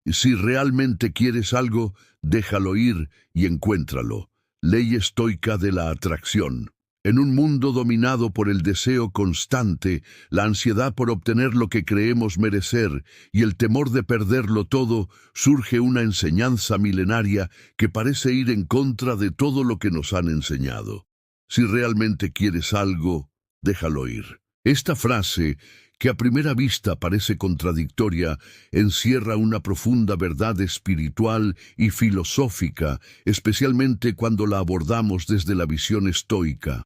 Si realmente quieres algo, déjalo ir y encuéntralo. Ley estoica de la atracción. En un mundo dominado por el deseo constante, la ansiedad por obtener lo que creemos merecer y el temor de perderlo todo, surge una enseñanza milenaria que parece ir en contra de todo lo que nos han enseñado. Si realmente quieres algo, déjalo ir. Esta frase, que a primera vista parece contradictoria, encierra una profunda verdad espiritual y filosófica, especialmente cuando la abordamos desde la visión estoica.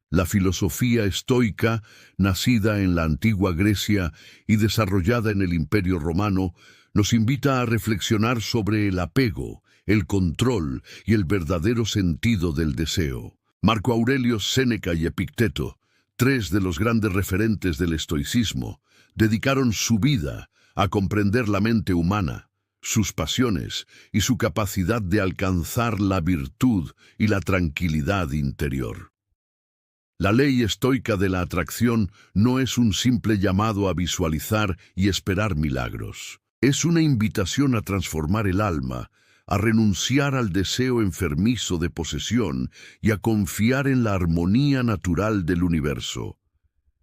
La filosofía estoica, nacida en la antigua Grecia y desarrollada en el Imperio Romano, nos invita a reflexionar sobre el apego, el control y el verdadero sentido del deseo. Marco Aurelio, Séneca y Epicteto, tres de los grandes referentes del estoicismo, dedicaron su vida a comprender la mente humana, sus pasiones y su capacidad de alcanzar la virtud y la tranquilidad interior. La ley estoica de la atracción no es un simple llamado a visualizar y esperar milagros. Es una invitación a transformar el alma, a renunciar al deseo enfermizo de posesión y a confiar en la armonía natural del universo.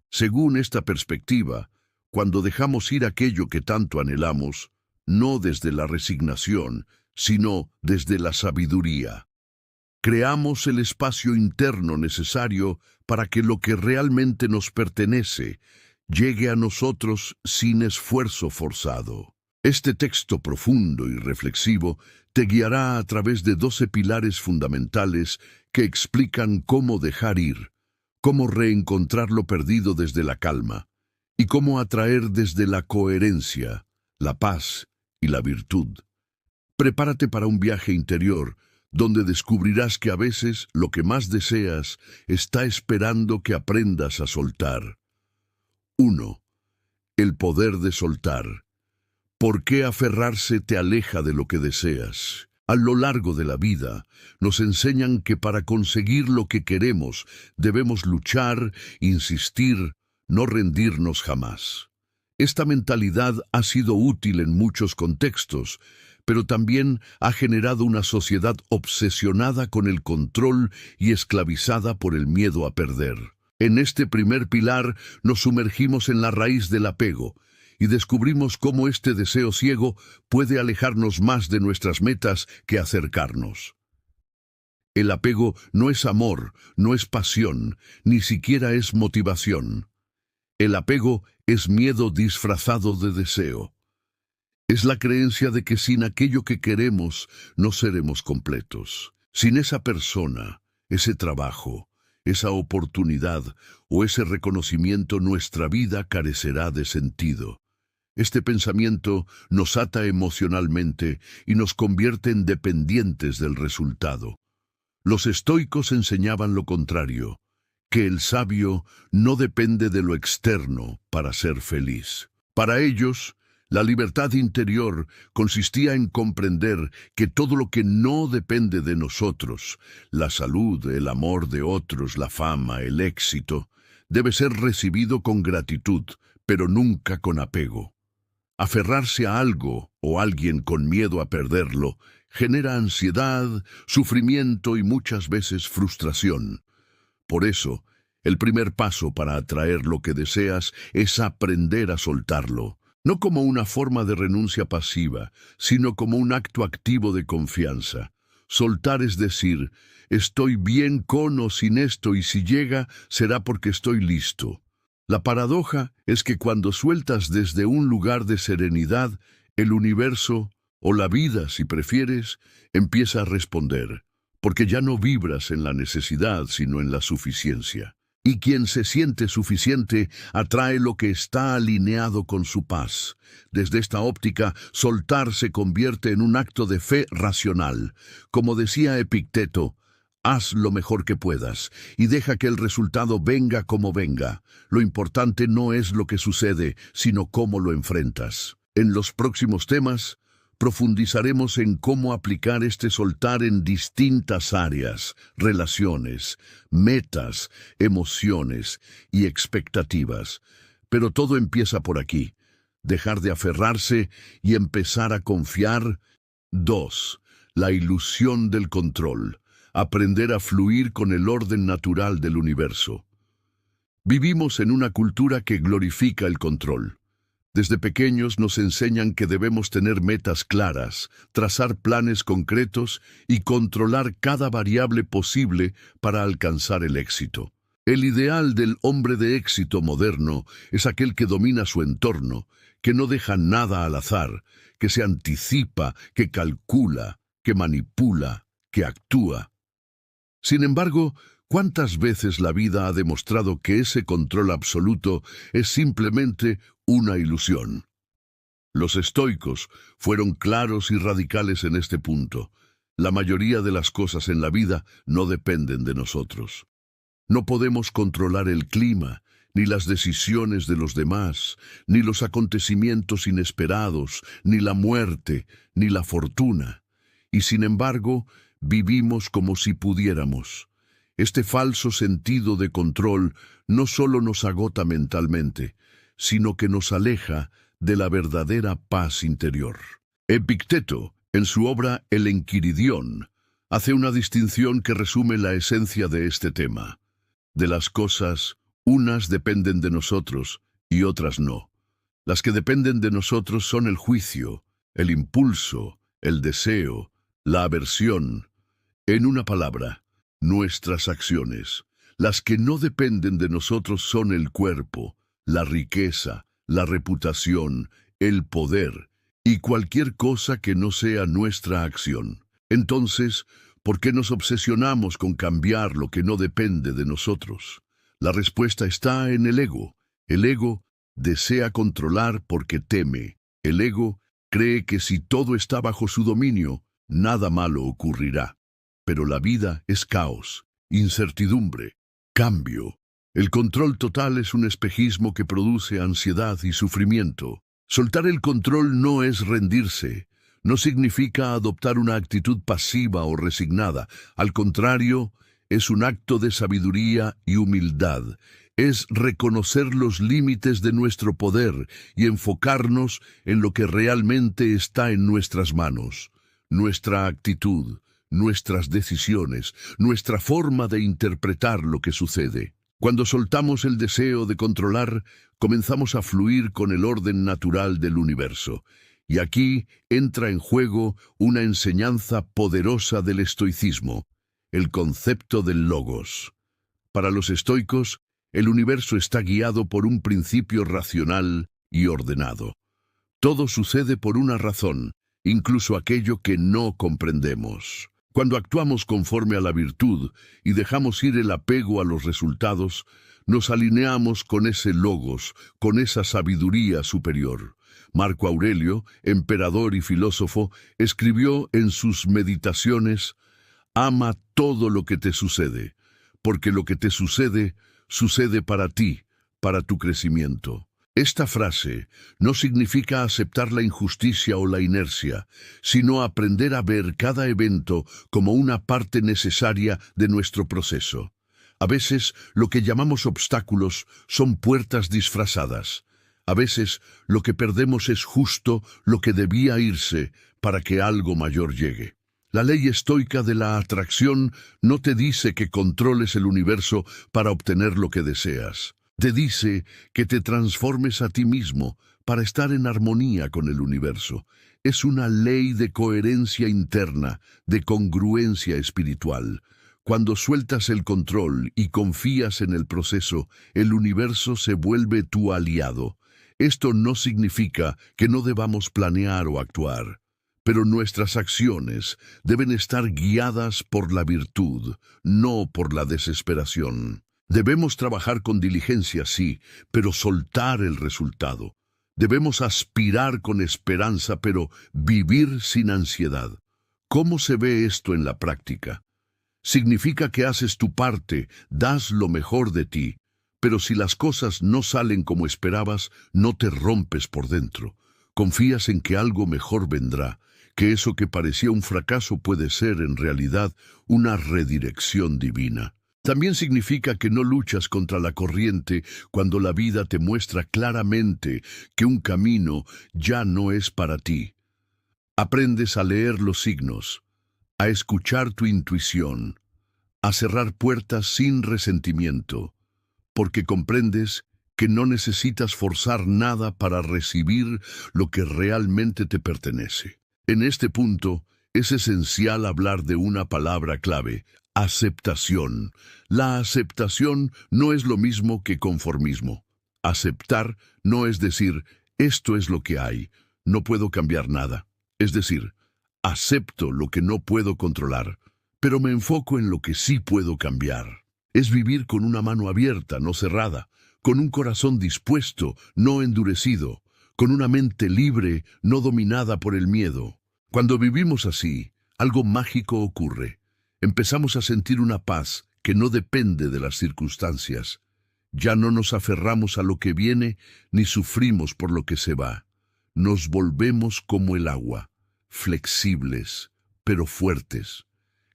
Según esta perspectiva, cuando dejamos ir aquello que tanto anhelamos, no desde la resignación, sino desde la sabiduría, creamos el espacio interno necesario para que lo que realmente nos pertenece llegue a nosotros sin esfuerzo forzado. Este texto profundo y reflexivo te guiará a través de 12 pilares fundamentales que explican cómo dejar ir, cómo reencontrar lo perdido desde la calma y cómo atraer desde la coherencia, la paz y la virtud. Prepárate para un viaje interior donde descubrirás que a veces lo que más deseas está esperando que aprendas a soltar. 1. El poder de soltar. ¿Por qué aferrarse te aleja de lo que deseas? A lo largo de la vida, nos enseñan que para conseguir lo que queremos debemos luchar, insistir, no rendirnos jamás. Esta mentalidad ha sido útil en muchos contextos, pero también ha generado una sociedad obsesionada con el control y esclavizada por el miedo a perder. En este primer pilar nos sumergimos en la raíz del apego y descubrimos cómo este deseo ciego puede alejarnos más de nuestras metas que acercarnos. El apego no es amor, no es pasión, ni siquiera es motivación. El apego es miedo disfrazado de deseo. Es la creencia de que sin aquello que queremos no seremos completos. Sin esa persona, ese trabajo, esa oportunidad o ese reconocimiento, nuestra vida carecerá de sentido. Este pensamiento nos ata emocionalmente y nos convierte en dependientes del resultado. Los estoicos enseñaban lo contrario, que el sabio no depende de lo externo para ser feliz. Para ellos, la libertad interior consistía en comprender que todo lo que no depende de nosotros, la salud, el amor de otros, la fama, el éxito, debe ser recibido con gratitud, pero nunca con apego. Aferrarse a algo o alguien con miedo a perderlo genera ansiedad, sufrimiento y muchas veces frustración. Por eso, el primer paso para atraer lo que deseas es aprender a soltarlo. No como una forma de renuncia pasiva, sino como un acto activo de confianza. Soltar es decir, estoy bien con o sin esto y si llega, será porque estoy listo. La paradoja es que cuando sueltas desde un lugar de serenidad, el universo, o la vida si prefieres, empieza a responder, porque ya no vibras en la necesidad, sino en la suficiencia. Y quien se siente suficiente atrae lo que está alineado con su paz. Desde esta óptica, soltar se convierte en un acto de fe racional. Como decía Epicteto, haz lo mejor que puedas y deja que el resultado venga como venga. Lo importante no es lo que sucede, sino cómo lo enfrentas. En los próximos temas, profundizaremos en cómo aplicar este soltar en distintas áreas, relaciones, metas, emociones y expectativas. Pero todo empieza por aquí. dejar de aferrarse y empezar a confiar. 2. La ilusión del control. Aprender a fluir con el orden natural del universo. Vivimos en una cultura que glorifica el control. Desde pequeños nos enseñan que debemos tener metas claras, trazar planes concretos y controlar cada variable posible para alcanzar el éxito. El ideal del hombre de éxito moderno es aquel que domina su entorno, que no deja nada al azar, que se anticipa, que calcula, que manipula, que actúa. Sin embargo, ¿cuántas veces la vida ha demostrado que ese control absoluto es simplemente una ilusión? Los estoicos fueron claros y radicales en este punto. La mayoría de las cosas en la vida no dependen de nosotros. No podemos controlar el clima, ni las decisiones de los demás, ni los acontecimientos inesperados, ni la muerte, ni la fortuna. Y sin embargo, vivimos como si pudiéramos. Este falso sentido de control no solo nos agota mentalmente, sino que nos aleja de la verdadera paz interior. Epicteto, en su obra El Enquiridión, hace una distinción que resume la esencia de este tema. De las cosas, unas dependen de nosotros y otras no. Las que dependen de nosotros son el juicio, el impulso, el deseo, la aversión. En una palabra, nuestras acciones. Las que no dependen de nosotros son el cuerpo, la riqueza, la reputación, el poder y cualquier cosa que no sea nuestra acción. Entonces, ¿por qué nos obsesionamos con cambiar lo que no depende de nosotros? La respuesta está en el ego. El ego desea controlar porque teme. El ego cree que si todo está bajo su dominio, nada malo ocurrirá. Pero la vida es caos, incertidumbre, cambio. El control total es un espejismo que produce ansiedad y sufrimiento. Soltar el control no es rendirse. No significa adoptar una actitud pasiva o resignada. Al contrario, es un acto de sabiduría y humildad. Es reconocer los límites de nuestro poder y enfocarnos en lo que realmente está en nuestras manos. Nuestra actitud, nuestras decisiones, nuestra forma de interpretar lo que sucede. Cuando soltamos el deseo de controlar, comenzamos a fluir con el orden natural del universo. Y aquí entra en juego una enseñanza poderosa del estoicismo, el concepto del logos. Para los estoicos, el universo está guiado por un principio racional y ordenado. Todo sucede por una razón, incluso aquello que no comprendemos. Cuando actuamos conforme a la virtud y dejamos ir el apego a los resultados, nos alineamos con ese logos, con esa sabiduría superior. Marco Aurelio, emperador y filósofo, escribió en sus meditaciones: «Ama todo lo que te sucede, porque lo que te sucede, sucede para ti, para tu crecimiento». Esta frase no significa aceptar la injusticia o la inercia, sino aprender a ver cada evento como una parte necesaria de nuestro proceso. A veces, lo que llamamos obstáculos son puertas disfrazadas. A veces, lo que perdemos es justo lo que debía irse para que algo mayor llegue. La ley estoica de la atracción no te dice que controles el universo para obtener lo que deseas. Te dice que te transformes a ti mismo para estar en armonía con el universo. Es una ley de coherencia interna, de congruencia espiritual. Cuando sueltas el control y confías en el proceso, el universo se vuelve tu aliado. Esto no significa que no debamos planear o actuar, pero nuestras acciones deben estar guiadas por la virtud, no por la desesperación. Debemos trabajar con diligencia, sí, pero soltar el resultado. Debemos aspirar con esperanza, pero vivir sin ansiedad. ¿Cómo se ve esto en la práctica? Significa que haces tu parte, das lo mejor de ti, pero si las cosas no salen como esperabas, no te rompes por dentro. Confías en que algo mejor vendrá, que eso que parecía un fracaso puede ser en realidad una redirección divina. También significa que no luchas contra la corriente cuando la vida te muestra claramente que un camino ya no es para ti. Aprendes a leer los signos, a escuchar tu intuición, a cerrar puertas sin resentimiento, porque comprendes que no necesitas forzar nada para recibir lo que realmente te pertenece. En este punto, es esencial hablar de una palabra clave: aceptación. La aceptación no es lo mismo que conformismo. Aceptar no es decir, esto es lo que hay, no puedo cambiar nada. Es decir, acepto lo que no puedo controlar, pero me enfoco en lo que sí puedo cambiar. Es vivir con una mano abierta, no cerrada, con un corazón dispuesto, no endurecido, con una mente libre, no dominada por el miedo. Cuando vivimos así, algo mágico ocurre. Empezamos a sentir una paz que no depende de las circunstancias. Ya no nos aferramos a lo que viene, ni sufrimos por lo que se va. Nos volvemos como el agua, flexibles, pero fuertes,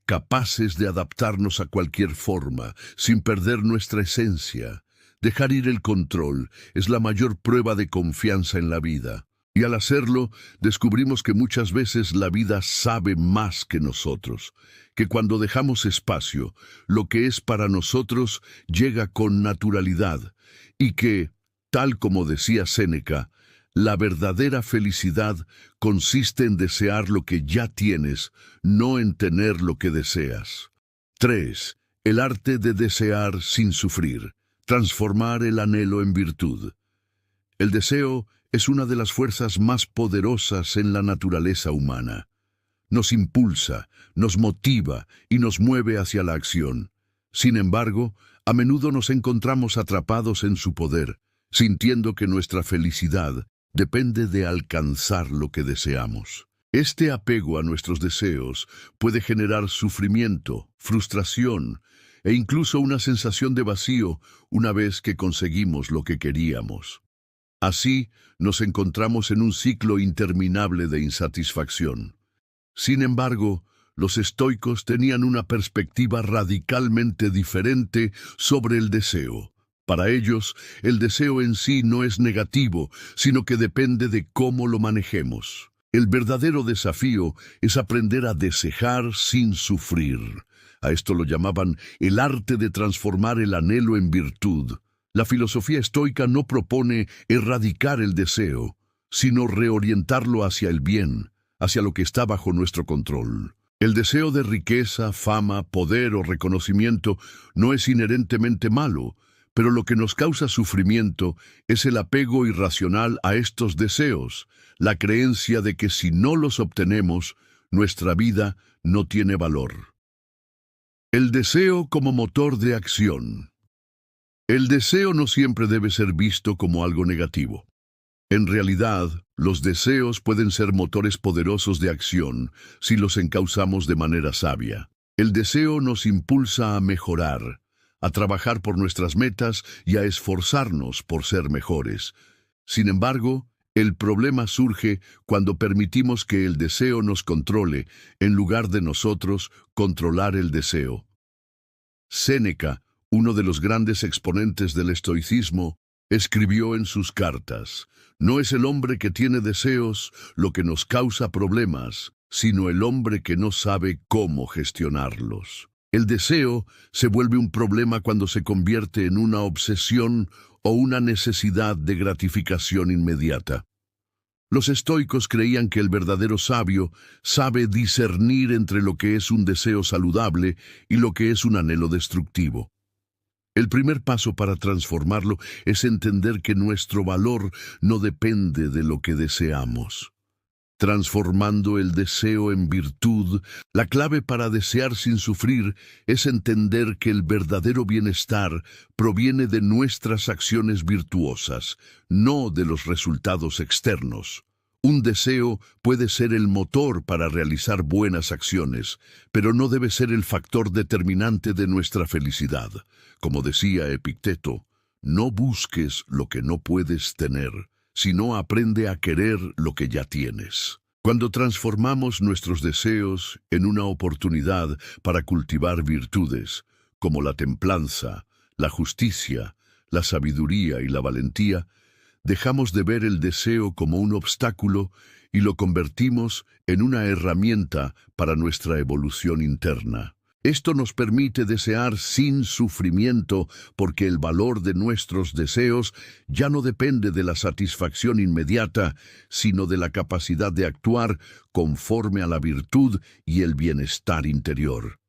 capaces de adaptarnos a cualquier forma, sin perder nuestra esencia. Dejar ir el control es la mayor prueba de confianza en la vida. Y al hacerlo, descubrimos que muchas veces la vida sabe más que nosotros, que cuando dejamos espacio, lo que es para nosotros llega con naturalidad, y que, tal como decía Séneca, la verdadera felicidad consiste en desear lo que ya tienes, no en tener lo que deseas. 3. El arte de desear sin sufrir. Transformar el anhelo en virtud. El deseo es una de las fuerzas más poderosas en la naturaleza humana. Nos impulsa, nos motiva y nos mueve hacia la acción. Sin embargo, a menudo nos encontramos atrapados en su poder, sintiendo que nuestra felicidad depende de alcanzar lo que deseamos. Este apego a nuestros deseos puede generar sufrimiento, frustración e incluso una sensación de vacío una vez que conseguimos lo que queríamos. Así, nos encontramos en un ciclo interminable de insatisfacción. Sin embargo, los estoicos tenían una perspectiva radicalmente diferente sobre el deseo. Para ellos, el deseo en sí no es negativo, sino que depende de cómo lo manejemos. El verdadero desafío es aprender a desear sin sufrir. A esto lo llamaban el arte de transformar el anhelo en virtud. La filosofía estoica no propone erradicar el deseo, sino reorientarlo hacia el bien, hacia lo que está bajo nuestro control. El deseo de riqueza, fama, poder o reconocimiento no es inherentemente malo, pero lo que nos causa sufrimiento es el apego irracional a estos deseos, la creencia de que si no los obtenemos, nuestra vida no tiene valor. El deseo como motor de acción. El deseo no siempre debe ser visto como algo negativo. En realidad, los deseos pueden ser motores poderosos de acción si los encauzamos de manera sabia. El deseo nos impulsa a mejorar, a trabajar por nuestras metas y a esforzarnos por ser mejores. Sin embargo, el problema surge cuando permitimos que el deseo nos controle, en lugar de nosotros controlar el deseo. Séneca, uno de los grandes exponentes del estoicismo, escribió en sus cartas: «No es el hombre que tiene deseos lo que nos causa problemas, sino el hombre que no sabe cómo gestionarlos». El deseo se vuelve un problema cuando se convierte en una obsesión o una necesidad de gratificación inmediata. Los estoicos creían que el verdadero sabio sabe discernir entre lo que es un deseo saludable y lo que es un anhelo destructivo. El primer paso para transformarlo es entender que nuestro valor no depende de lo que deseamos. Transformando el deseo en virtud, la clave para desear sin sufrir es entender que el verdadero bienestar proviene de nuestras acciones virtuosas, no de los resultados externos. Un deseo puede ser el motor para realizar buenas acciones, pero no debe ser el factor determinante de nuestra felicidad. Como decía Epicteto, no busques lo que no puedes tener, sino aprende a querer lo que ya tienes. Cuando transformamos nuestros deseos en una oportunidad para cultivar virtudes, como la templanza, la justicia, la sabiduría y la valentía, dejamos de ver el deseo como un obstáculo y lo convertimos en una herramienta para nuestra evolución interna. Esto nos permite desear sin sufrimiento porque el valor de nuestros deseos ya no depende de la satisfacción inmediata, sino de la capacidad de actuar conforme a la virtud y el bienestar interior.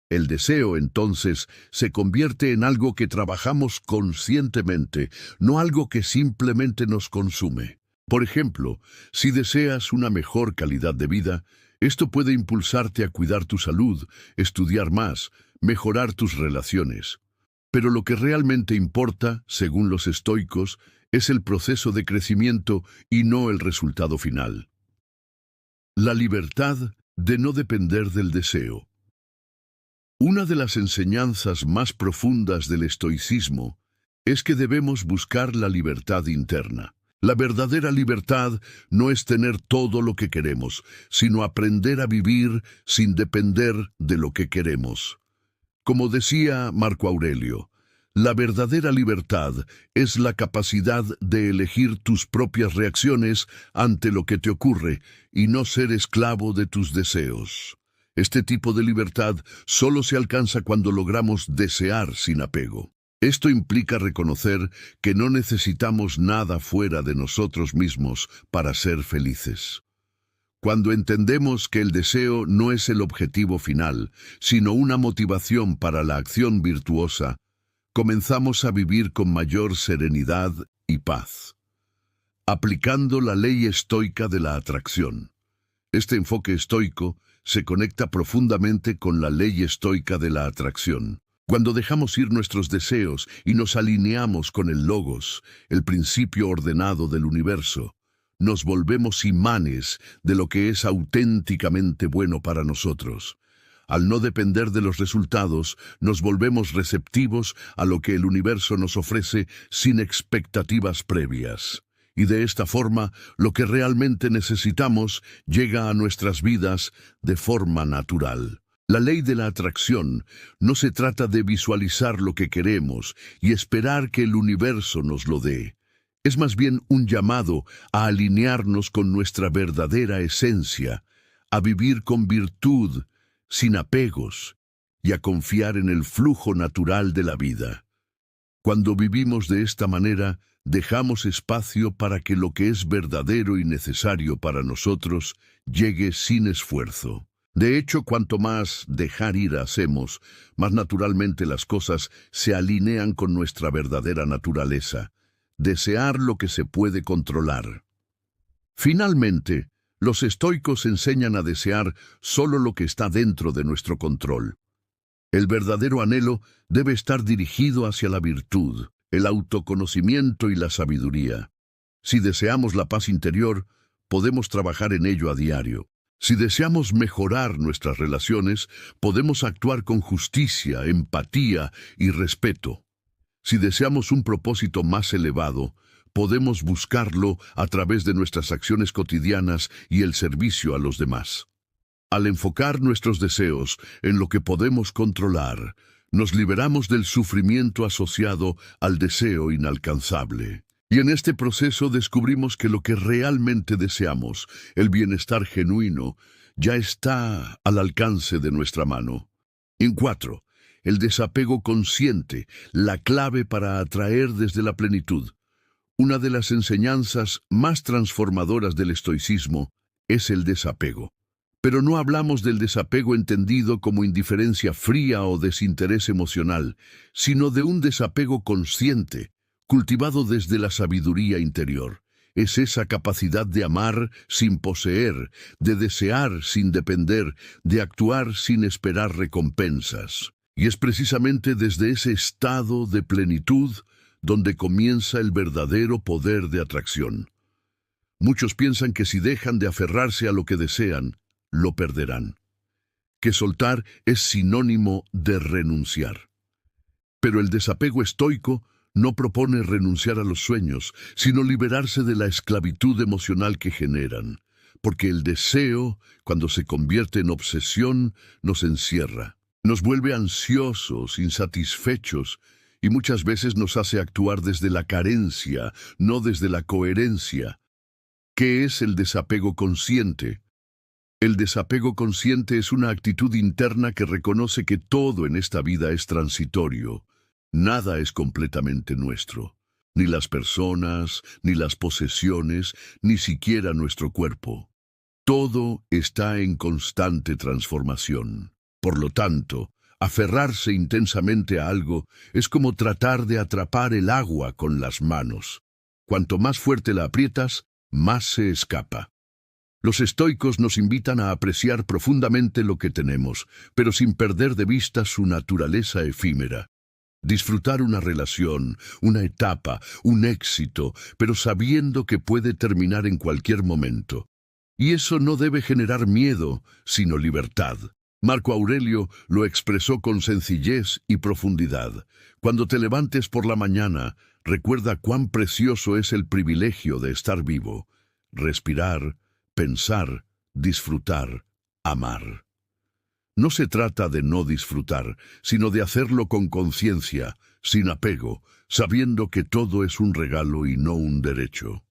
El deseo, entonces, se convierte en algo que trabajamos conscientemente, no algo que simplemente nos consume. Por ejemplo, si deseas una mejor calidad de vida, esto puede impulsarte a cuidar tu salud, estudiar más, mejorar tus relaciones. Pero lo que realmente importa, según los estoicos, es el proceso de crecimiento y no el resultado final. La libertad de no depender del deseo. Una de las enseñanzas más profundas del estoicismo es que debemos buscar la libertad interna. La verdadera libertad no es tener todo lo que queremos, sino aprender a vivir sin depender de lo que queremos. Como decía Marco Aurelio, la verdadera libertad es la capacidad de elegir tus propias reacciones ante lo que te ocurre y no ser esclavo de tus deseos. Este tipo de libertad solo se alcanza cuando logramos desear sin apego. Esto implica reconocer que no necesitamos nada fuera de nosotros mismos para ser felices. Cuando entendemos que el deseo no es el objetivo final, sino una motivación para la acción virtuosa, comenzamos a vivir con mayor serenidad y paz. Aplicando la ley estoica de la atracción. Este enfoque estoico se conecta profundamente con la ley estoica de la atracción. Cuando dejamos ir nuestros deseos y nos alineamos con el logos, el principio ordenado del universo, nos volvemos imanes de lo que es auténticamente bueno para nosotros. Al no depender de los resultados, nos volvemos receptivos a lo que el universo nos ofrece sin expectativas previas. Y de esta forma, lo que realmente necesitamos llega a nuestras vidas de forma natural. La ley de la atracción no se trata de visualizar lo que queremos y esperar que el universo nos lo dé. Es más bien un llamado a alinearnos con nuestra verdadera esencia, a vivir con virtud, sin apegos, y a confiar en el flujo natural de la vida. Cuando vivimos de esta manera, dejamos espacio para que lo que es verdadero y necesario para nosotros llegue sin esfuerzo. De hecho, cuanto más dejar ir hacemos, más naturalmente las cosas se alinean con nuestra verdadera naturaleza, desear lo que se puede controlar. Finalmente, los estoicos enseñan a desear solo lo que está dentro de nuestro control. El verdadero anhelo debe estar dirigido hacia la virtud, el autoconocimiento y la sabiduría. Si deseamos la paz interior, podemos trabajar en ello a diario. Si deseamos mejorar nuestras relaciones, podemos actuar con justicia, empatía y respeto. Si deseamos un propósito más elevado, podemos buscarlo a través de nuestras acciones cotidianas y el servicio a los demás. Al enfocar nuestros deseos en lo que podemos controlar, nos liberamos del sufrimiento asociado al deseo inalcanzable. Y en este proceso descubrimos que lo que realmente deseamos, el bienestar genuino, ya está al alcance de nuestra mano. En 4, el desapego consciente, la clave para atraer desde la plenitud. Una de las enseñanzas más transformadoras del estoicismo es el desapego. Pero no hablamos del desapego entendido como indiferencia fría o desinterés emocional, sino de un desapego consciente, cultivado desde la sabiduría interior. Es esa capacidad de amar sin poseer, de desear sin depender, de actuar sin esperar recompensas. Y es precisamente desde ese estado de plenitud donde comienza el verdadero poder de atracción. Muchos piensan que si dejan de aferrarse a lo que desean, lo perderán. Que soltar es sinónimo de renunciar. Pero el desapego estoico no propone renunciar a los sueños, sino liberarse de la esclavitud emocional que generan, porque el deseo, cuando se convierte en obsesión, nos encierra. Nos vuelve ansiosos, insatisfechos, y muchas veces nos hace actuar desde la carencia, no desde la coherencia. ¿Qué es el desapego consciente? El desapego consciente es una actitud interna que reconoce que todo en esta vida es transitorio. Nada es completamente nuestro. Ni las personas, ni las posesiones, ni siquiera nuestro cuerpo. Todo está en constante transformación. Por lo tanto, aferrarse intensamente a algo es como tratar de atrapar el agua con las manos. Cuanto más fuerte la aprietas, más se escapa. Los estoicos nos invitan a apreciar profundamente lo que tenemos, pero sin perder de vista su naturaleza efímera. Disfrutar una relación, una etapa, un éxito, pero sabiendo que puede terminar en cualquier momento. Y eso no debe generar miedo, sino libertad. Marco Aurelio lo expresó con sencillez y profundidad. Cuando te levantes por la mañana, recuerda cuán precioso es el privilegio de estar vivo. Respirar, pensar, disfrutar, amar. No se trata de no disfrutar, sino de hacerlo con conciencia, sin apego, sabiendo que todo es un regalo y no un derecho.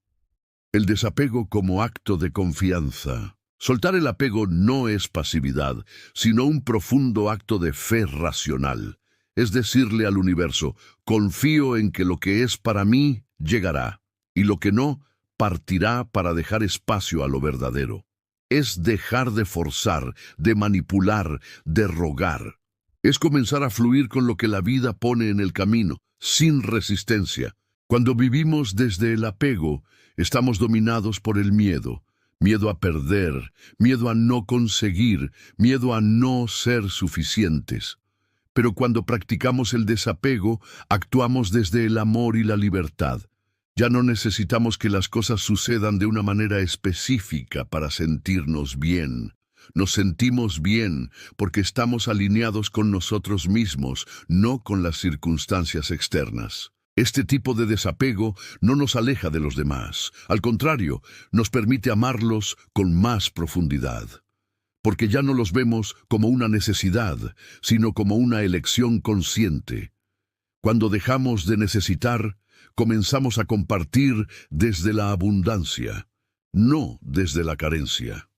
El desapego como acto de confianza. Soltar el apego no es pasividad, sino un profundo acto de fe racional. Es decirle al universo, confío en que lo que es para mí llegará, y lo que no, partirá para dejar espacio a lo verdadero. Es dejar de forzar, de manipular, de rogar. Es comenzar a fluir con lo que la vida pone en el camino, sin resistencia. Cuando vivimos desde el apego, estamos dominados por el miedo. Miedo a perder, miedo a no conseguir, miedo a no ser suficientes. Pero cuando practicamos el desapego, actuamos desde el amor y la libertad. Ya no necesitamos que las cosas sucedan de una manera específica para sentirnos bien. Nos sentimos bien porque estamos alineados con nosotros mismos, no con las circunstancias externas. Este tipo de desapego no nos aleja de los demás. Al contrario, nos permite amarlos con más profundidad. Porque ya no los vemos como una necesidad, sino como una elección consciente. Cuando dejamos de necesitar, comenzamos a compartir desde la abundancia, no desde la carencia.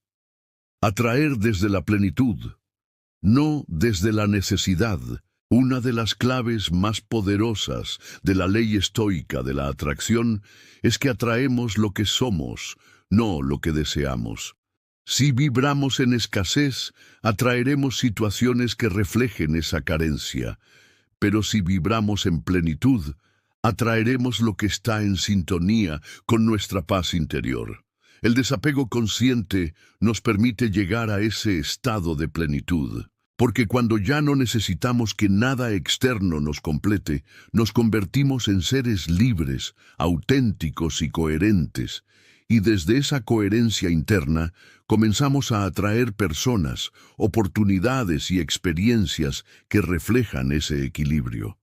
Atraer desde la plenitud, no desde la necesidad. Una de las claves más poderosas de la ley estoica de la atracción es que atraemos lo que somos, no lo que deseamos. Si vibramos en escasez, atraeremos situaciones que reflejen esa carencia. Pero si vibramos en plenitud, atraeremos lo que está en sintonía con nuestra paz interior. El desapego consciente nos permite llegar a ese estado de plenitud, porque cuando ya no necesitamos que nada externo nos complete, nos convertimos en seres libres, auténticos y coherentes, y desde esa coherencia interna comenzamos a atraer personas, oportunidades y experiencias que reflejan ese equilibrio.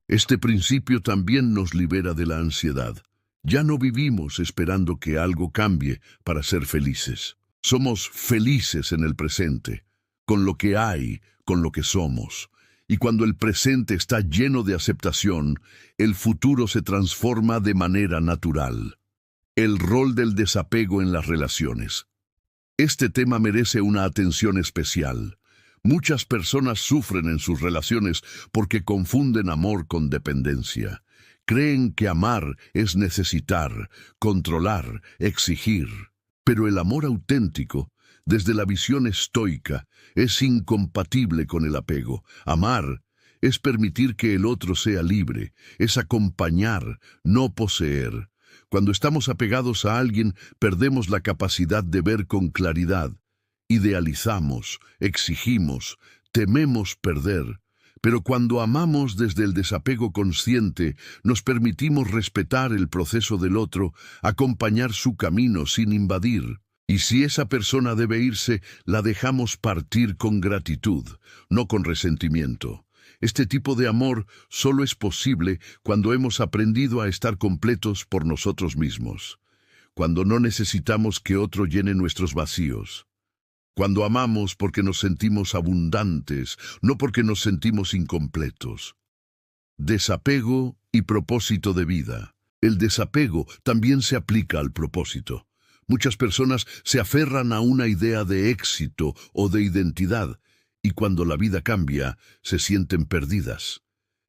Este principio también nos libera de la ansiedad. Ya no vivimos esperando que algo cambie para ser felices. Somos felices en el presente, con lo que hay, con lo que somos. Y cuando el presente está lleno de aceptación, el futuro se transforma de manera natural. El rol del desapego en las relaciones. Este tema merece una atención especial. Muchas personas sufren en sus relaciones porque confunden amor con dependencia. Creen que amar es necesitar, controlar, exigir. Pero el amor auténtico, desde la visión estoica, es incompatible con el apego. Amar es permitir que el otro sea libre, es acompañar, no poseer. Cuando estamos apegados a alguien, perdemos la capacidad de ver con claridad. Idealizamos, exigimos, tememos perder. Pero cuando amamos desde el desapego consciente, nos permitimos respetar el proceso del otro, acompañar su camino sin invadir. Y si esa persona debe irse, la dejamos partir con gratitud, no con resentimiento. Este tipo de amor solo es posible cuando hemos aprendido a estar completos por nosotros mismos, cuando no necesitamos que otro llene nuestros vacíos. Cuando amamos porque nos sentimos abundantes, no porque nos sentimos incompletos. Desapego y propósito de vida. El desapego también se aplica al propósito. Muchas personas se aferran a una idea de éxito o de identidad, y cuando la vida cambia, se sienten perdidas.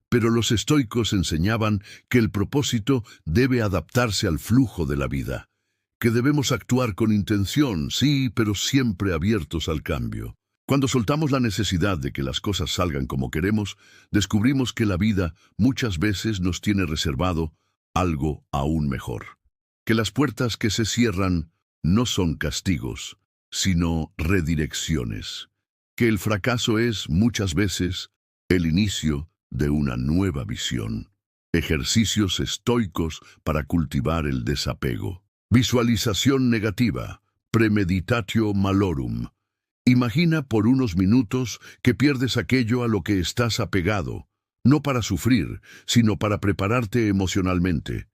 Pero los estoicos enseñaban que el propósito debe adaptarse al flujo de la vida, que debemos actuar con intención, sí, pero siempre abiertos al cambio. Cuando soltamos la necesidad de que las cosas salgan como queremos, descubrimos que la vida muchas veces nos tiene reservado algo aún mejor. Que las puertas que se cierran no son castigos, sino redirecciones. Que el fracaso es, muchas veces, el inicio de una nueva visión. Ejercicios estoicos para cultivar el desapego. Visualización negativa. Premeditatio malorum. Imagina por unos minutos que pierdes aquello a lo que estás apegado, no para sufrir, sino para prepararte emocionalmente.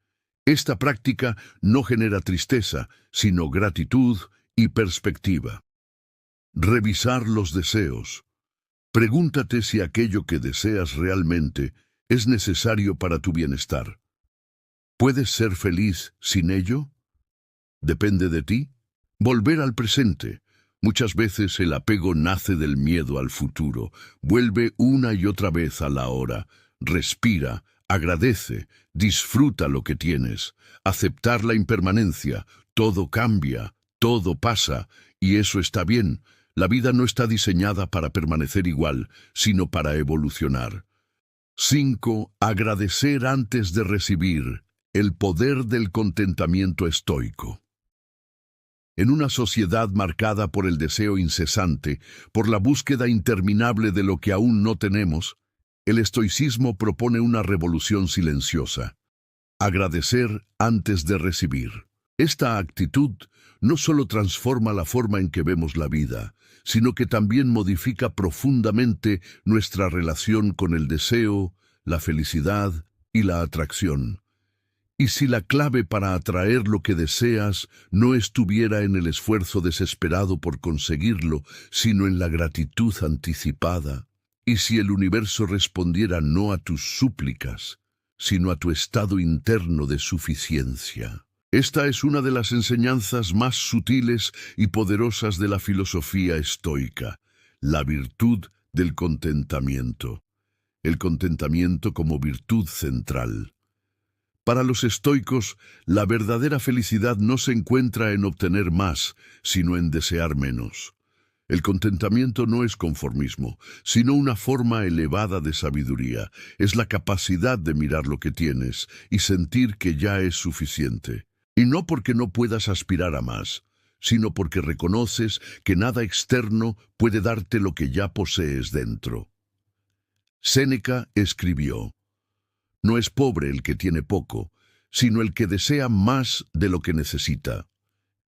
Esta práctica no genera tristeza, sino gratitud y perspectiva. Revisar los deseos. Pregúntate si aquello que deseas realmente es necesario para tu bienestar. ¿Puedes ser feliz sin ello? ¿Depende de ti? Volver al presente. Muchas veces el apego nace del miedo al futuro. Vuelve una y otra vez a la hora. Respira, agradece, disfruta lo que tienes. Aceptar la impermanencia. Todo cambia, todo pasa, y eso está bien. La vida no está diseñada para permanecer igual, sino para evolucionar. 5. Agradecer antes de recibir. El poder del contentamiento estoico. En una sociedad marcada por el deseo incesante, por la búsqueda interminable de lo que aún no tenemos, el estoicismo propone una revolución silenciosa. Agradecer antes de recibir. Esta actitud no solo transforma la forma en que vemos la vida, sino que también modifica profundamente nuestra relación con el deseo, la felicidad y la atracción. Y si la clave para atraer lo que deseas no estuviera en el esfuerzo desesperado por conseguirlo, sino en la gratitud anticipada, y si el universo respondiera no a tus súplicas, sino a tu estado interno de suficiencia. Esta es una de las enseñanzas más sutiles y poderosas de la filosofía estoica, la virtud del contentamiento. El contentamiento como virtud central. Para los estoicos, la verdadera felicidad no se encuentra en obtener más, sino en desear menos. El contentamiento no es conformismo, sino una forma elevada de sabiduría. Es la capacidad de mirar lo que tienes y sentir que ya es suficiente. Y no porque no puedas aspirar a más, sino porque reconoces que nada externo puede darte lo que ya posees dentro. Séneca escribió: no es pobre el que tiene poco, sino el que desea más de lo que necesita.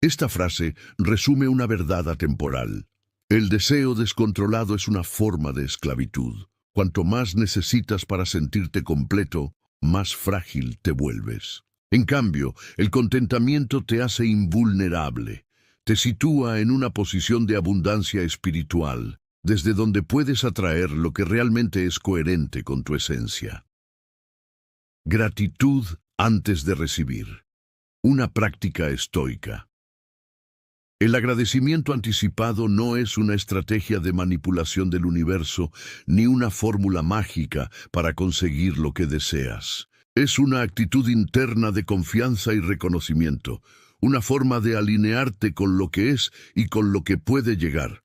Esta frase resume una verdad atemporal. El deseo descontrolado es una forma de esclavitud. Cuanto más necesitas para sentirte completo, más frágil te vuelves. En cambio, el contentamiento te hace invulnerable. Te sitúa en una posición de abundancia espiritual, desde donde puedes atraer lo que realmente es coherente con tu esencia. Gratitud antes de recibir. Una práctica estoica. El agradecimiento anticipado no es una estrategia de manipulación del universo ni una fórmula mágica para conseguir lo que deseas. Es una actitud interna de confianza y reconocimiento, una forma de alinearte con lo que es y con lo que puede llegar.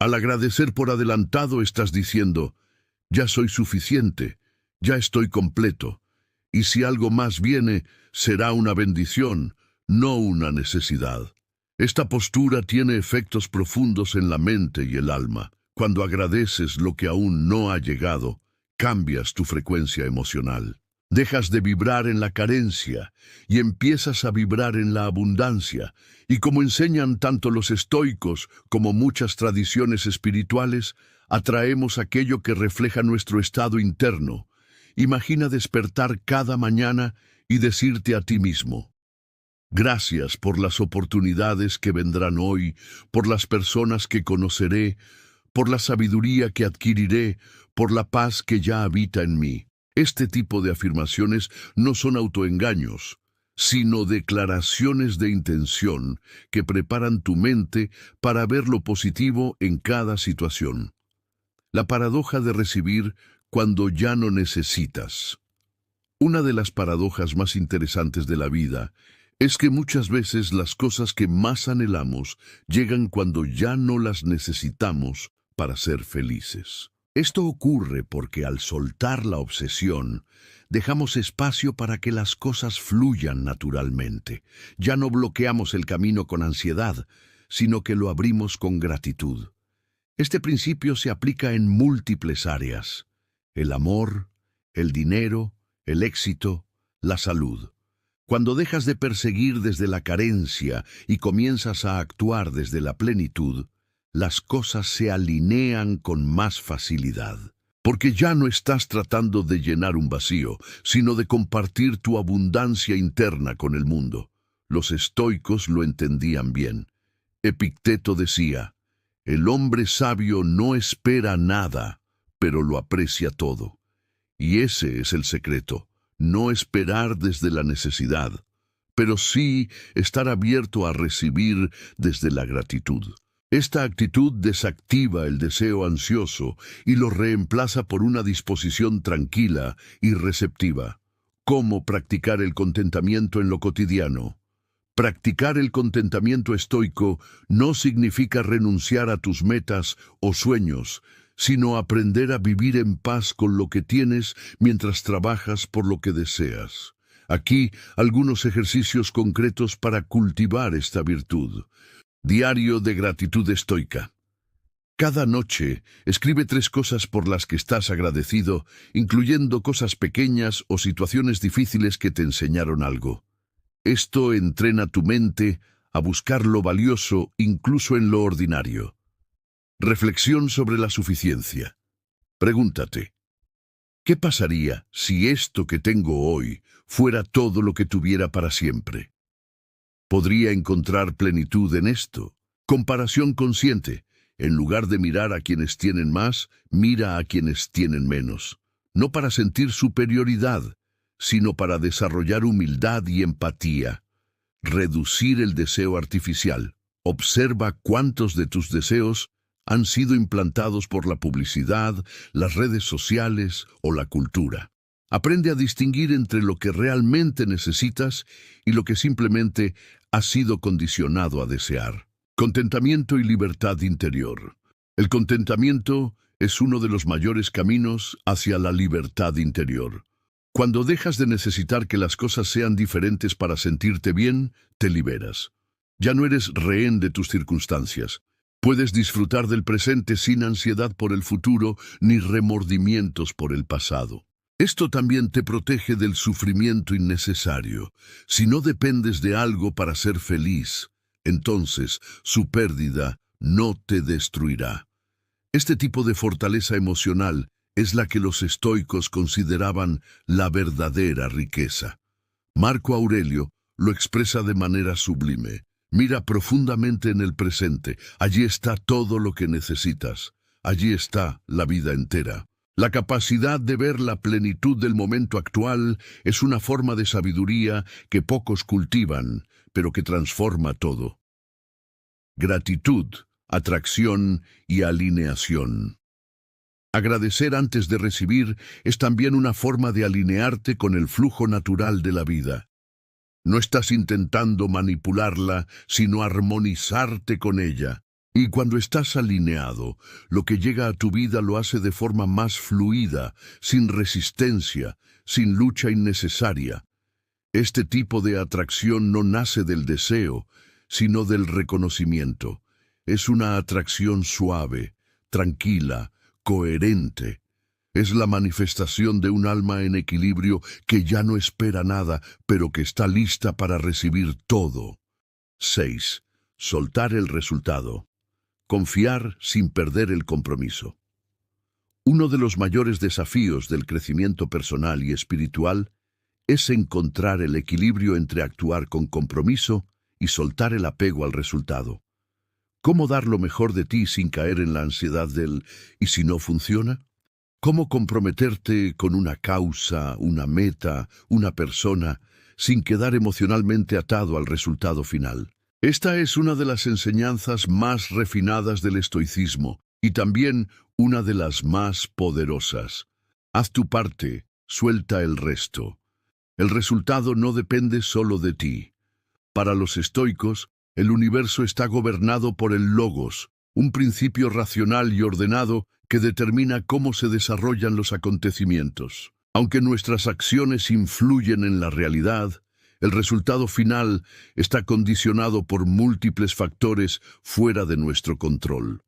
Al agradecer por adelantado estás diciendo: ya soy suficiente, ya estoy completo. Y si algo más viene, será una bendición, no una necesidad. Esta postura tiene efectos profundos en la mente y el alma. Cuando agradeces lo que aún no ha llegado, cambias tu frecuencia emocional. Dejas de vibrar en la carencia y empiezas a vibrar en la abundancia. Y como enseñan tanto los estoicos como muchas tradiciones espirituales, atraemos aquello que refleja nuestro estado interno. Imagina despertar cada mañana y decirte a ti mismo: Gracias por las oportunidades que vendrán hoy, por las personas que conoceré, por la sabiduría que adquiriré, por la paz que ya habita en mí. Este tipo de afirmaciones no son autoengaños, sino declaraciones de intención que preparan tu mente para ver lo positivo en cada situación. La paradoja de recibir cuando ya no necesitas. Una de las paradojas más interesantes de la vida es que muchas veces las cosas que más anhelamos llegan cuando ya no las necesitamos para ser felices. Esto ocurre porque al soltar la obsesión, dejamos espacio para que las cosas fluyan naturalmente. Ya no bloqueamos el camino con ansiedad, sino que lo abrimos con gratitud. Este principio se aplica en múltiples áreas: el amor, el dinero, el éxito, la salud. Cuando dejas de perseguir desde la carencia y comienzas a actuar desde la plenitud, las cosas se alinean con más facilidad. Porque ya no estás tratando de llenar un vacío, sino de compartir tu abundancia interna con el mundo. Los estoicos lo entendían bien. Epicteto decía: el hombre sabio no espera nada, pero lo aprecia todo. Y ese es el secreto: no esperar desde la necesidad, pero sí estar abierto a recibir desde la gratitud. Esta actitud desactiva el deseo ansioso y lo reemplaza por una disposición tranquila y receptiva. ¿Cómo practicar el contentamiento en lo cotidiano? Practicar el contentamiento estoico no significa renunciar a tus metas o sueños, sino aprender a vivir en paz con lo que tienes mientras trabajas por lo que deseas. Aquí algunos ejercicios concretos para cultivar esta virtud. Diario de gratitud estoica. Cada noche, escribe 3 cosas por las que estás agradecido, incluyendo cosas pequeñas o situaciones difíciles que te enseñaron algo. Esto entrena tu mente a buscar lo valioso incluso en lo ordinario. Reflexión sobre la suficiencia. Pregúntate: ¿qué pasaría si esto que tengo hoy fuera todo lo que tuviera para siempre? ¿Podría encontrar plenitud en esto? Comparación consciente. En lugar de mirar a quienes tienen más, mira a quienes tienen menos. No para sentir superioridad, sino para desarrollar humildad y empatía. Reducir el deseo artificial. Observa cuántos de tus deseos han sido implantados por la publicidad, las redes sociales o la cultura. Aprende a distinguir entre lo que realmente necesitas y lo que simplemente has sido condicionado a desear. Contentamiento y libertad interior. El contentamiento es uno de los mayores caminos hacia la libertad interior. Cuando dejas de necesitar que las cosas sean diferentes para sentirte bien, te liberas. Ya no eres rehén de tus circunstancias. Puedes disfrutar del presente sin ansiedad por el futuro ni remordimientos por el pasado. Esto también te protege del sufrimiento innecesario. Si no dependes de algo para ser feliz, entonces su pérdida no te destruirá. Este tipo de fortaleza emocional es la que los estoicos consideraban la verdadera riqueza. Marco Aurelio lo expresa de manera sublime. Mira profundamente en el presente. Allí está todo lo que necesitas. Allí está la vida entera. La capacidad de ver la plenitud del momento actual es una forma de sabiduría que pocos cultivan, pero que transforma todo. Gratitud, atracción y alineación. Agradecer antes de recibir es también una forma de alinearte con el flujo natural de la vida. No estás intentando manipularla, sino armonizarte con ella. Y cuando estás alineado, lo que llega a tu vida lo hace de forma más fluida, sin resistencia, sin lucha innecesaria. Este tipo de atracción no nace del deseo, sino del reconocimiento. Es una atracción suave, tranquila, coherente. Es la manifestación de un alma en equilibrio que ya no espera nada, pero que está lista para recibir todo. 6. Soltar el resultado. Confiar sin perder el compromiso. Uno de los mayores desafíos del crecimiento personal y espiritual es encontrar el equilibrio entre actuar con compromiso y soltar el apego al resultado. ¿Cómo dar lo mejor de ti sin caer en la ansiedad del ¿y si no funciona? ¿Cómo comprometerte con una causa, una meta, una persona, sin quedar emocionalmente atado al resultado final? Esta es una de las enseñanzas más refinadas del estoicismo y también una de las más poderosas. Haz tu parte, suelta el resto. El resultado no depende solo de ti. Para los estoicos, el universo está gobernado por el logos, un principio racional y ordenado que determina cómo se desarrollan los acontecimientos. Aunque nuestras acciones influyen en la realidad, el resultado final está condicionado por múltiples factores fuera de nuestro control.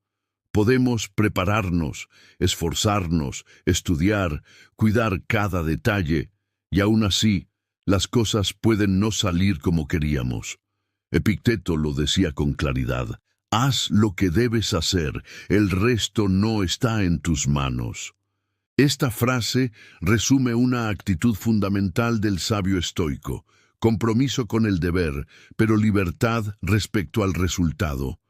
Podemos prepararnos, esforzarnos, estudiar, cuidar cada detalle, y aún así, las cosas pueden no salir como queríamos. Epicteto lo decía con claridad: haz lo que debes hacer, el resto no está en tus manos. Esta frase resume una actitud fundamental del sabio estoico: compromiso con el deber, pero libertad respecto al resultado.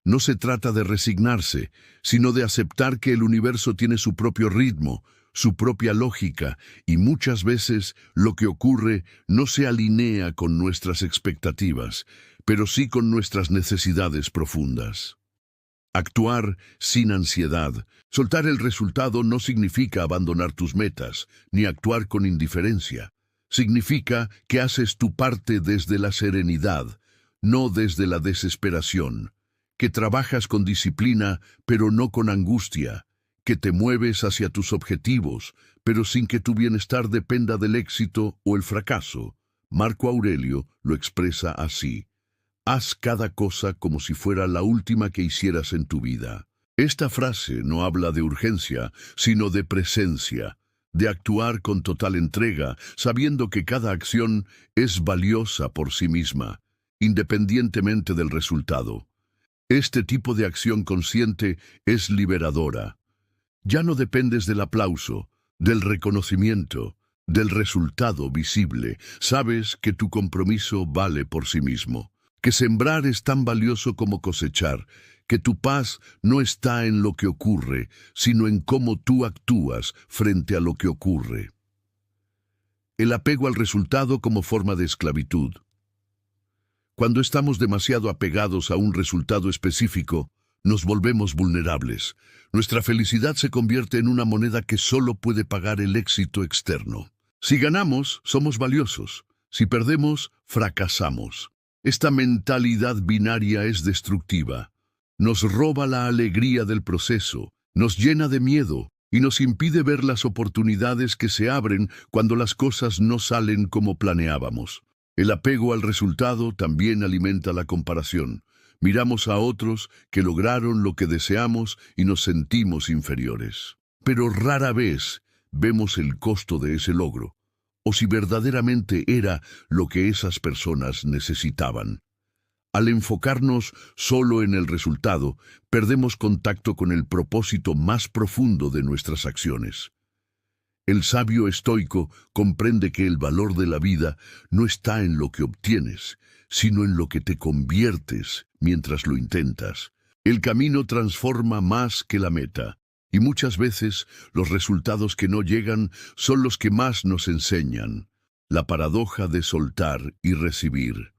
No se trata de resignarse, sino de aceptar que el universo tiene su propio ritmo, su propia lógica, y muchas veces lo que ocurre no se alinea con nuestras expectativas, pero sí con nuestras necesidades profundas. Actuar sin ansiedad. Soltar el resultado no significa abandonar tus metas, ni actuar con indiferencia. Significa que haces tu parte desde la serenidad, no desde la desesperación, que trabajas con disciplina, pero no con angustia, que te mueves hacia tus objetivos, pero sin que tu bienestar dependa del éxito o el fracaso. Marco Aurelio lo expresa así: haz cada cosa como si fuera la última que hicieras en tu vida. Esta frase no habla de urgencia, sino de presencia, de actuar con total entrega, sabiendo que cada acción es valiosa por sí misma, independientemente del resultado. Este tipo de acción consciente es liberadora. Ya no dependes del aplauso, del reconocimiento, del resultado visible. Sabes que tu compromiso vale por sí mismo, que sembrar es tan valioso como cosechar, que tu paz no está en lo que ocurre, sino en cómo tú actúas frente a lo que ocurre. El apego al resultado como forma de esclavitud. Cuando estamos demasiado apegados a un resultado específico, nos volvemos vulnerables. Nuestra felicidad se convierte en una moneda que solo puede pagar el éxito externo. Si ganamos, somos valiosos. Si perdemos, fracasamos. Esta mentalidad binaria es destructiva. Nos roba la alegría del proceso, nos llena de miedo y nos impide ver las oportunidades que se abren cuando las cosas no salen como planeábamos. El apego al resultado también alimenta la comparación. Miramos a otros que lograron lo que deseamos y nos sentimos inferiores. Pero rara vez vemos el costo de ese logro, o si verdaderamente era lo que esas personas necesitaban. Al enfocarnos solo en el resultado, perdemos contacto con el propósito más profundo de nuestras acciones. El sabio estoico comprende que el valor de la vida no está en lo que obtienes, sino en lo que te conviertes mientras lo intentas. El camino transforma más que la meta, y muchas veces los resultados que no llegan son los que más nos enseñan. La paradoja de soltar y recibir.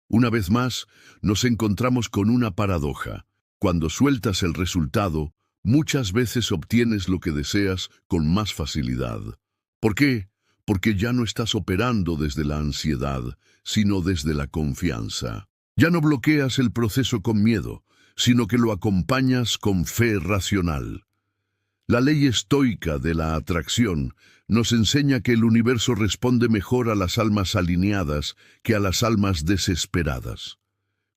Una vez más, nos encontramos con una paradoja. Cuando sueltas el resultado, muchas veces obtienes lo que deseas con más facilidad. ¿Por qué? Porque ya no estás operando desde la ansiedad, sino desde la confianza. Ya no bloqueas el proceso con miedo, sino que lo acompañas con fe racional. La ley estoica de la atracción nos enseña que el universo responde mejor a las almas alineadas que a las almas desesperadas.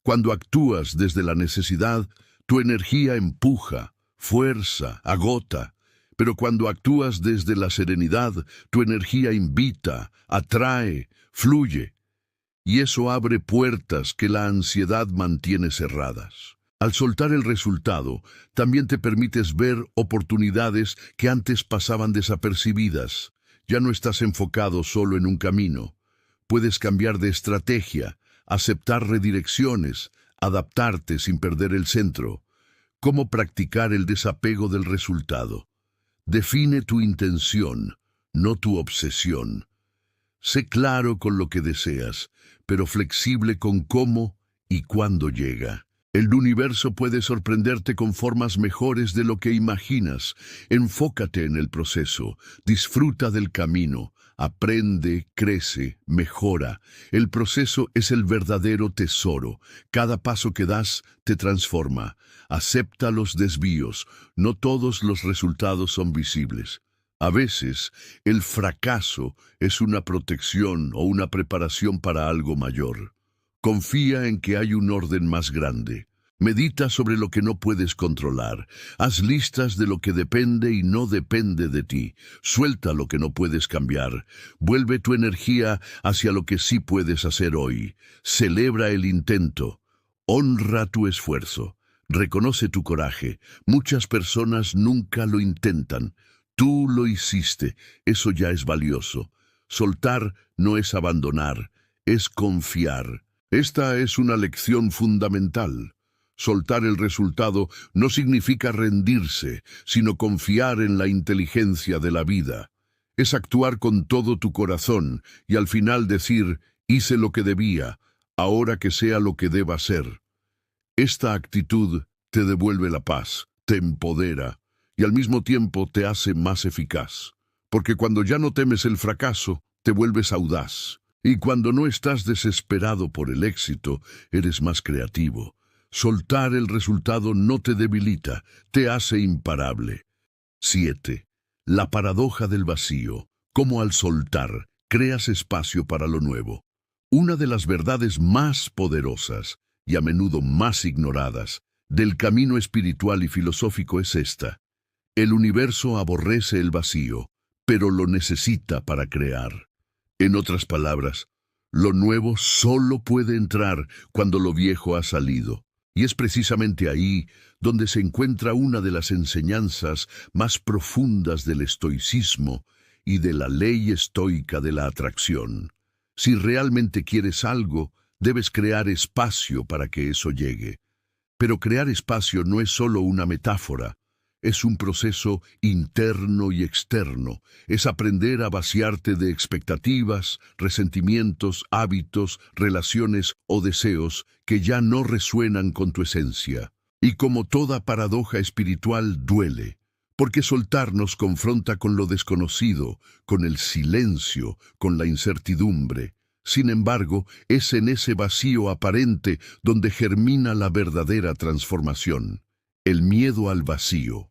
Cuando actúas desde la necesidad, tu energía empuja, fuerza, agota, pero cuando actúas desde la serenidad, tu energía invita, atrae, fluye, y eso abre puertas que la ansiedad mantiene cerradas. Al soltar el resultado, también te permites ver oportunidades que antes pasaban desapercibidas. Ya no estás enfocado solo en un camino. Puedes cambiar de estrategia, aceptar redirecciones, adaptarte sin perder el centro. ¿Cómo practicar el desapego del resultado? Define tu intención, no tu obsesión. Sé claro con lo que deseas, pero flexible con cómo y cuándo llega. El universo puede sorprenderte con formas mejores de lo que imaginas. Enfócate en el proceso, disfruta del camino, aprende, crece, mejora. El proceso es el verdadero tesoro. Cada paso que das te transforma. Acepta los desvíos. No todos los resultados son visibles. A veces, el fracaso es una protección o una preparación para algo mayor. Confía en que hay un orden más grande. Medita sobre lo que no puedes controlar. Haz listas de lo que depende y no depende de ti. Suelta lo que no puedes cambiar. Vuelve tu energía hacia lo que sí puedes hacer hoy. Celebra el intento. Honra tu esfuerzo. Reconoce tu coraje. Muchas personas nunca lo intentan. Tú lo hiciste. Eso ya es valioso. Soltar no es abandonar, es confiar. Esta es una lección fundamental. Soltar el resultado no significa rendirse, sino confiar en la inteligencia de la vida. Es actuar con todo tu corazón y al final decir, hice lo que debía, ahora que sea lo que deba ser. Esta actitud te devuelve la paz, te empodera y al mismo tiempo te hace más eficaz. Porque cuando ya no temes el fracaso, te vuelves audaz. Y cuando no estás desesperado por el éxito, eres más creativo. Soltar el resultado no te debilita, te hace imparable. 7. La paradoja del vacío. Cómo al soltar, creas espacio para lo nuevo. Una de las verdades más poderosas, y a menudo más ignoradas, del camino espiritual y filosófico es esta. El universo aborrece el vacío, pero lo necesita para crear. En otras palabras, lo nuevo solo puede entrar cuando lo viejo ha salido. Y es precisamente ahí donde se encuentra una de las enseñanzas más profundas del estoicismo y de la ley estoica de la atracción. Si realmente quieres algo, debes crear espacio para que eso llegue. Pero crear espacio no es solo una metáfora, es un proceso interno y externo. Es aprender a vaciarte de expectativas, resentimientos, hábitos, relaciones o deseos que ya no resuenan con tu esencia. Y como toda paradoja espiritual, duele, porque soltar nos confronta con lo desconocido, con el silencio, con la incertidumbre. Sin embargo, es en ese vacío aparente donde germina la verdadera transformación. El miedo al vacío.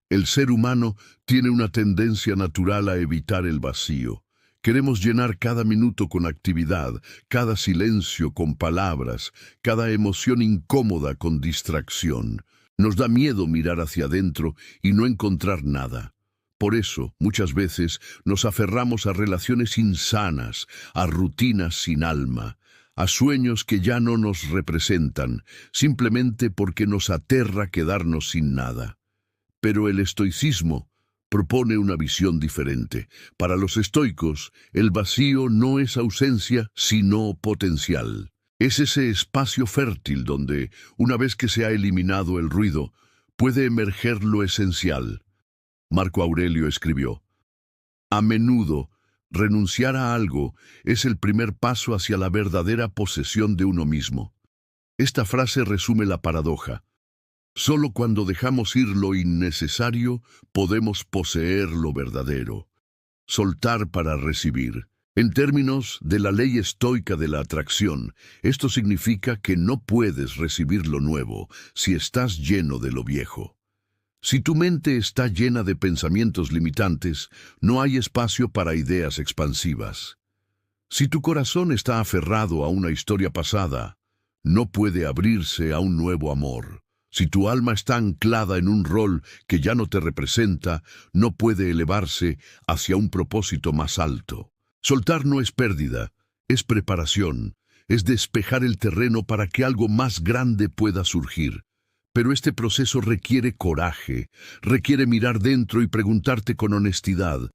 El ser humano tiene una tendencia natural a evitar el vacío. Queremos llenar cada minuto con actividad, cada silencio con palabras, cada emoción incómoda con distracción. Nos da miedo mirar hacia adentro y no encontrar nada. Por eso, muchas veces, nos aferramos a relaciones insanas, a rutinas sin alma, a sueños que ya no nos representan, simplemente porque nos aterra quedarnos sin nada. Pero el estoicismo propone una visión diferente. Para los estoicos, el vacío no es ausencia, sino potencial. Es ese espacio fértil donde, una vez que se ha eliminado el ruido, puede emerger lo esencial. Marco Aurelio escribió: a menudo, renunciar a algo es el primer paso hacia la verdadera posesión de uno mismo. Esta frase resume la paradoja. Solo cuando dejamos ir lo innecesario, podemos poseer lo verdadero. Soltar para recibir. En términos de la ley estoica de la atracción, esto significa que no puedes recibir lo nuevo si estás lleno de lo viejo. Si tu mente está llena de pensamientos limitantes, no hay espacio para ideas expansivas. Si tu corazón está aferrado a una historia pasada, no puede abrirse a un nuevo amor. Si tu alma está anclada en un rol que ya no te representa, no puede elevarse hacia un propósito más alto. Soltar no es pérdida, es preparación, es despejar el terreno para que algo más grande pueda surgir. Pero este proceso requiere coraje, requiere mirar dentro y preguntarte con honestidad: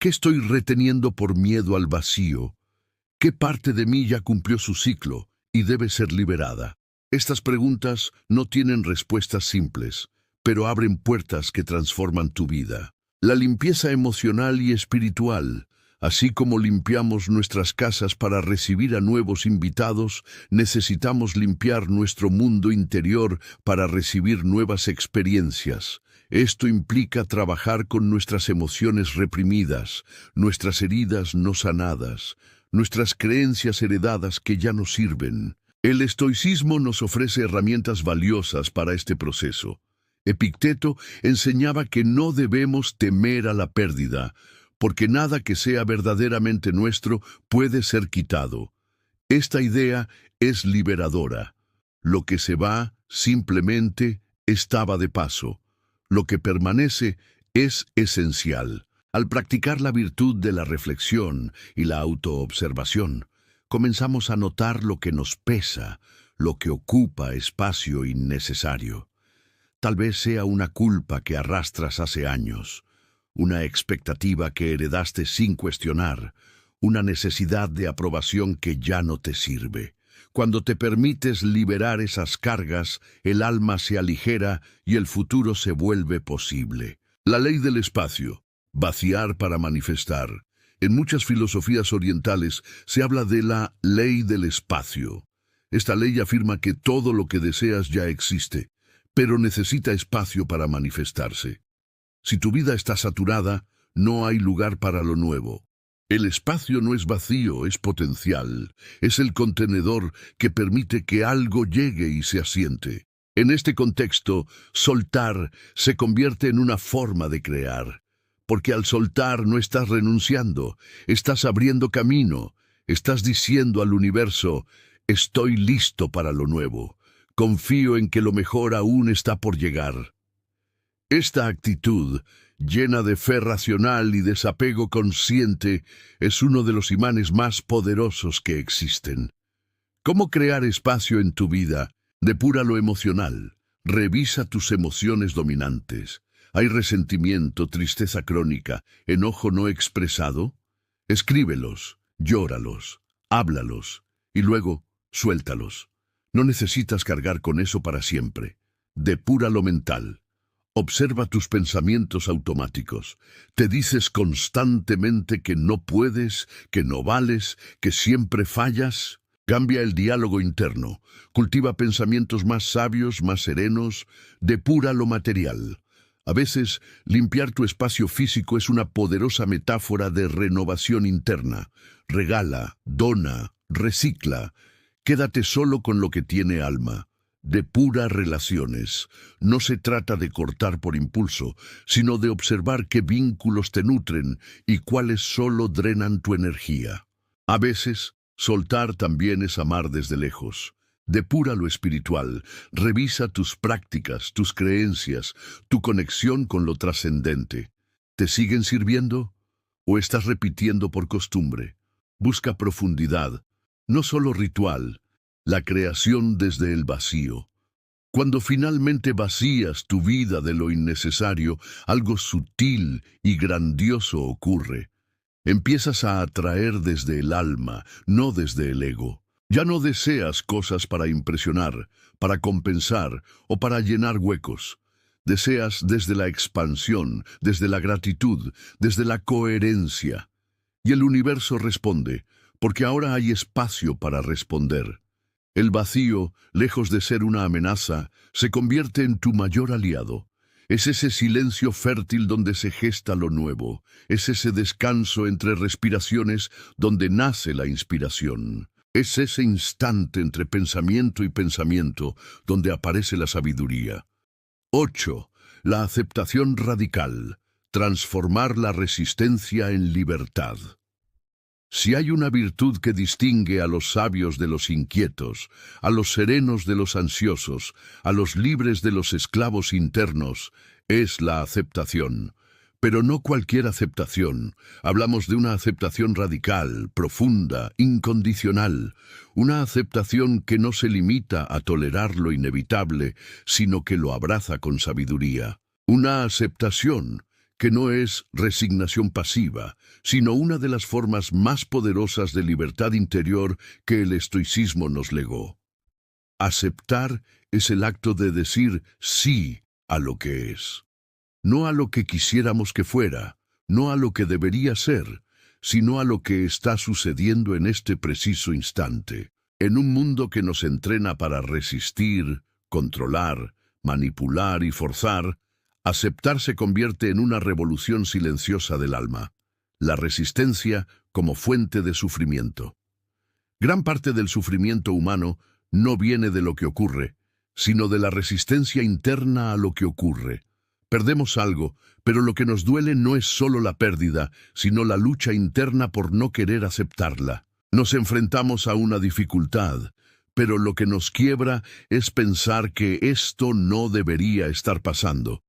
¿Qué estoy reteniendo por miedo al vacío? ¿Qué parte de mí ya cumplió su ciclo y debe ser liberada? Estas preguntas no tienen respuestas simples, pero abren puertas que transforman tu vida. La limpieza emocional y espiritual. Así como limpiamos nuestras casas para recibir a nuevos invitados, necesitamos limpiar nuestro mundo interior para recibir nuevas experiencias. Esto implica trabajar con nuestras emociones reprimidas, nuestras heridas no sanadas, nuestras creencias heredadas que ya no sirven. El estoicismo nos ofrece herramientas valiosas para este proceso. Epicteto enseñaba que no debemos temer a la pérdida, porque nada que sea verdaderamente nuestro puede ser quitado. Esta idea es liberadora. Lo que se va simplemente estaba de paso. Lo que permanece es esencial. Al practicar la virtud de la reflexión y la autoobservación, comenzamos a notar lo que nos pesa, lo que ocupa espacio innecesario. Tal vez sea una culpa que arrastras hace años, una expectativa que heredaste sin cuestionar, una necesidad de aprobación que ya no te sirve. Cuando te permites liberar esas cargas, el alma se aligera y el futuro se vuelve posible. La ley del espacio, vaciar para manifestar. En muchas filosofías orientales se habla de la ley del espacio. Esta ley afirma que todo lo que deseas ya existe, pero necesita espacio para manifestarse. Si tu vida está saturada, no hay lugar para lo nuevo. El espacio no es vacío, es potencial. Es el contenedor que permite que algo llegue y se asiente. En este contexto, soltar se convierte en una forma de crear. Porque al soltar no estás renunciando, estás abriendo camino, estás diciendo al universo, estoy listo para lo nuevo. Confío en que lo mejor aún está por llegar. Esta actitud, llena de fe racional y desapego consciente, es uno de los imanes más poderosos que existen. ¿Cómo crear espacio en tu vida? Depura lo emocional. Revisa tus emociones dominantes. ¿Hay resentimiento, tristeza crónica, enojo no expresado? Escríbelos, llóralos, háblalos y luego suéltalos. No necesitas cargar con eso para siempre. Depura lo mental. Observa tus pensamientos automáticos. Te dices constantemente que no puedes, que no vales, que siempre fallas. Cambia el diálogo interno. Cultiva pensamientos más sabios, más serenos. Depura lo material. A veces, limpiar tu espacio físico es una poderosa metáfora de renovación interna. Regala, dona, recicla. Quédate solo con lo que tiene alma. Depura relaciones. No se trata de cortar por impulso, sino de observar qué vínculos te nutren y cuáles solo drenan tu energía. A veces, soltar también es amar desde lejos. Depura lo espiritual. Revisa tus prácticas, tus creencias, tu conexión con lo trascendente. ¿Te siguen sirviendo? ¿O estás repitiendo por costumbre? Busca profundidad, no solo ritual, la creación desde el vacío. Cuando finalmente vacías tu vida de lo innecesario, algo sutil y grandioso ocurre. Empiezas a atraer desde el alma, no desde el ego. Ya no deseas cosas para impresionar, para compensar o para llenar huecos. Deseas desde la expansión, desde la gratitud, desde la coherencia. Y el universo responde, porque ahora hay espacio para responder. El vacío, lejos de ser una amenaza, se convierte en tu mayor aliado. Es ese silencio fértil donde se gesta lo nuevo. Es ese descanso entre respiraciones donde nace la inspiración. Es ese instante entre pensamiento y pensamiento donde aparece la sabiduría. 8. La aceptación radical. Transformar la resistencia en libertad. Si hay una virtud que distingue a los sabios de los inquietos, a los serenos de los ansiosos, a los libres de los esclavos internos, es la aceptación. Pero no cualquier aceptación. Hablamos de una aceptación radical, profunda, incondicional. Una aceptación que no se limita a tolerar lo inevitable, sino que lo abraza con sabiduría. Una aceptación que no es resignación pasiva, sino una de las formas más poderosas de libertad interior que el estoicismo nos legó. Aceptar es el acto de decir sí a lo que es. No a lo que quisiéramos que fuera, no a lo que debería ser, sino a lo que está sucediendo en este preciso instante. En un mundo que nos entrena para resistir, controlar, manipular y forzar, aceptar se convierte en una revolución silenciosa del alma, la resistencia como fuente de sufrimiento. Gran parte del sufrimiento humano no viene de lo que ocurre, sino de la resistencia interna a lo que ocurre. Perdemos algo, pero lo que nos duele no es solo la pérdida, sino la lucha interna por no querer aceptarla. Nos enfrentamos a una dificultad, pero lo que nos quiebra es pensar que esto no debería estar pasando.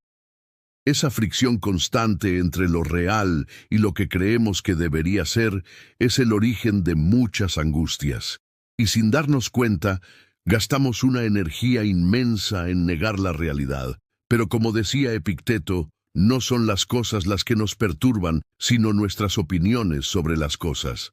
Esa fricción constante entre lo real y lo que creemos que debería ser es el origen de muchas angustias. Y sin darnos cuenta, gastamos una energía inmensa en negar la realidad. Pero como decía Epicteto, no son las cosas las que nos perturban, sino nuestras opiniones sobre las cosas.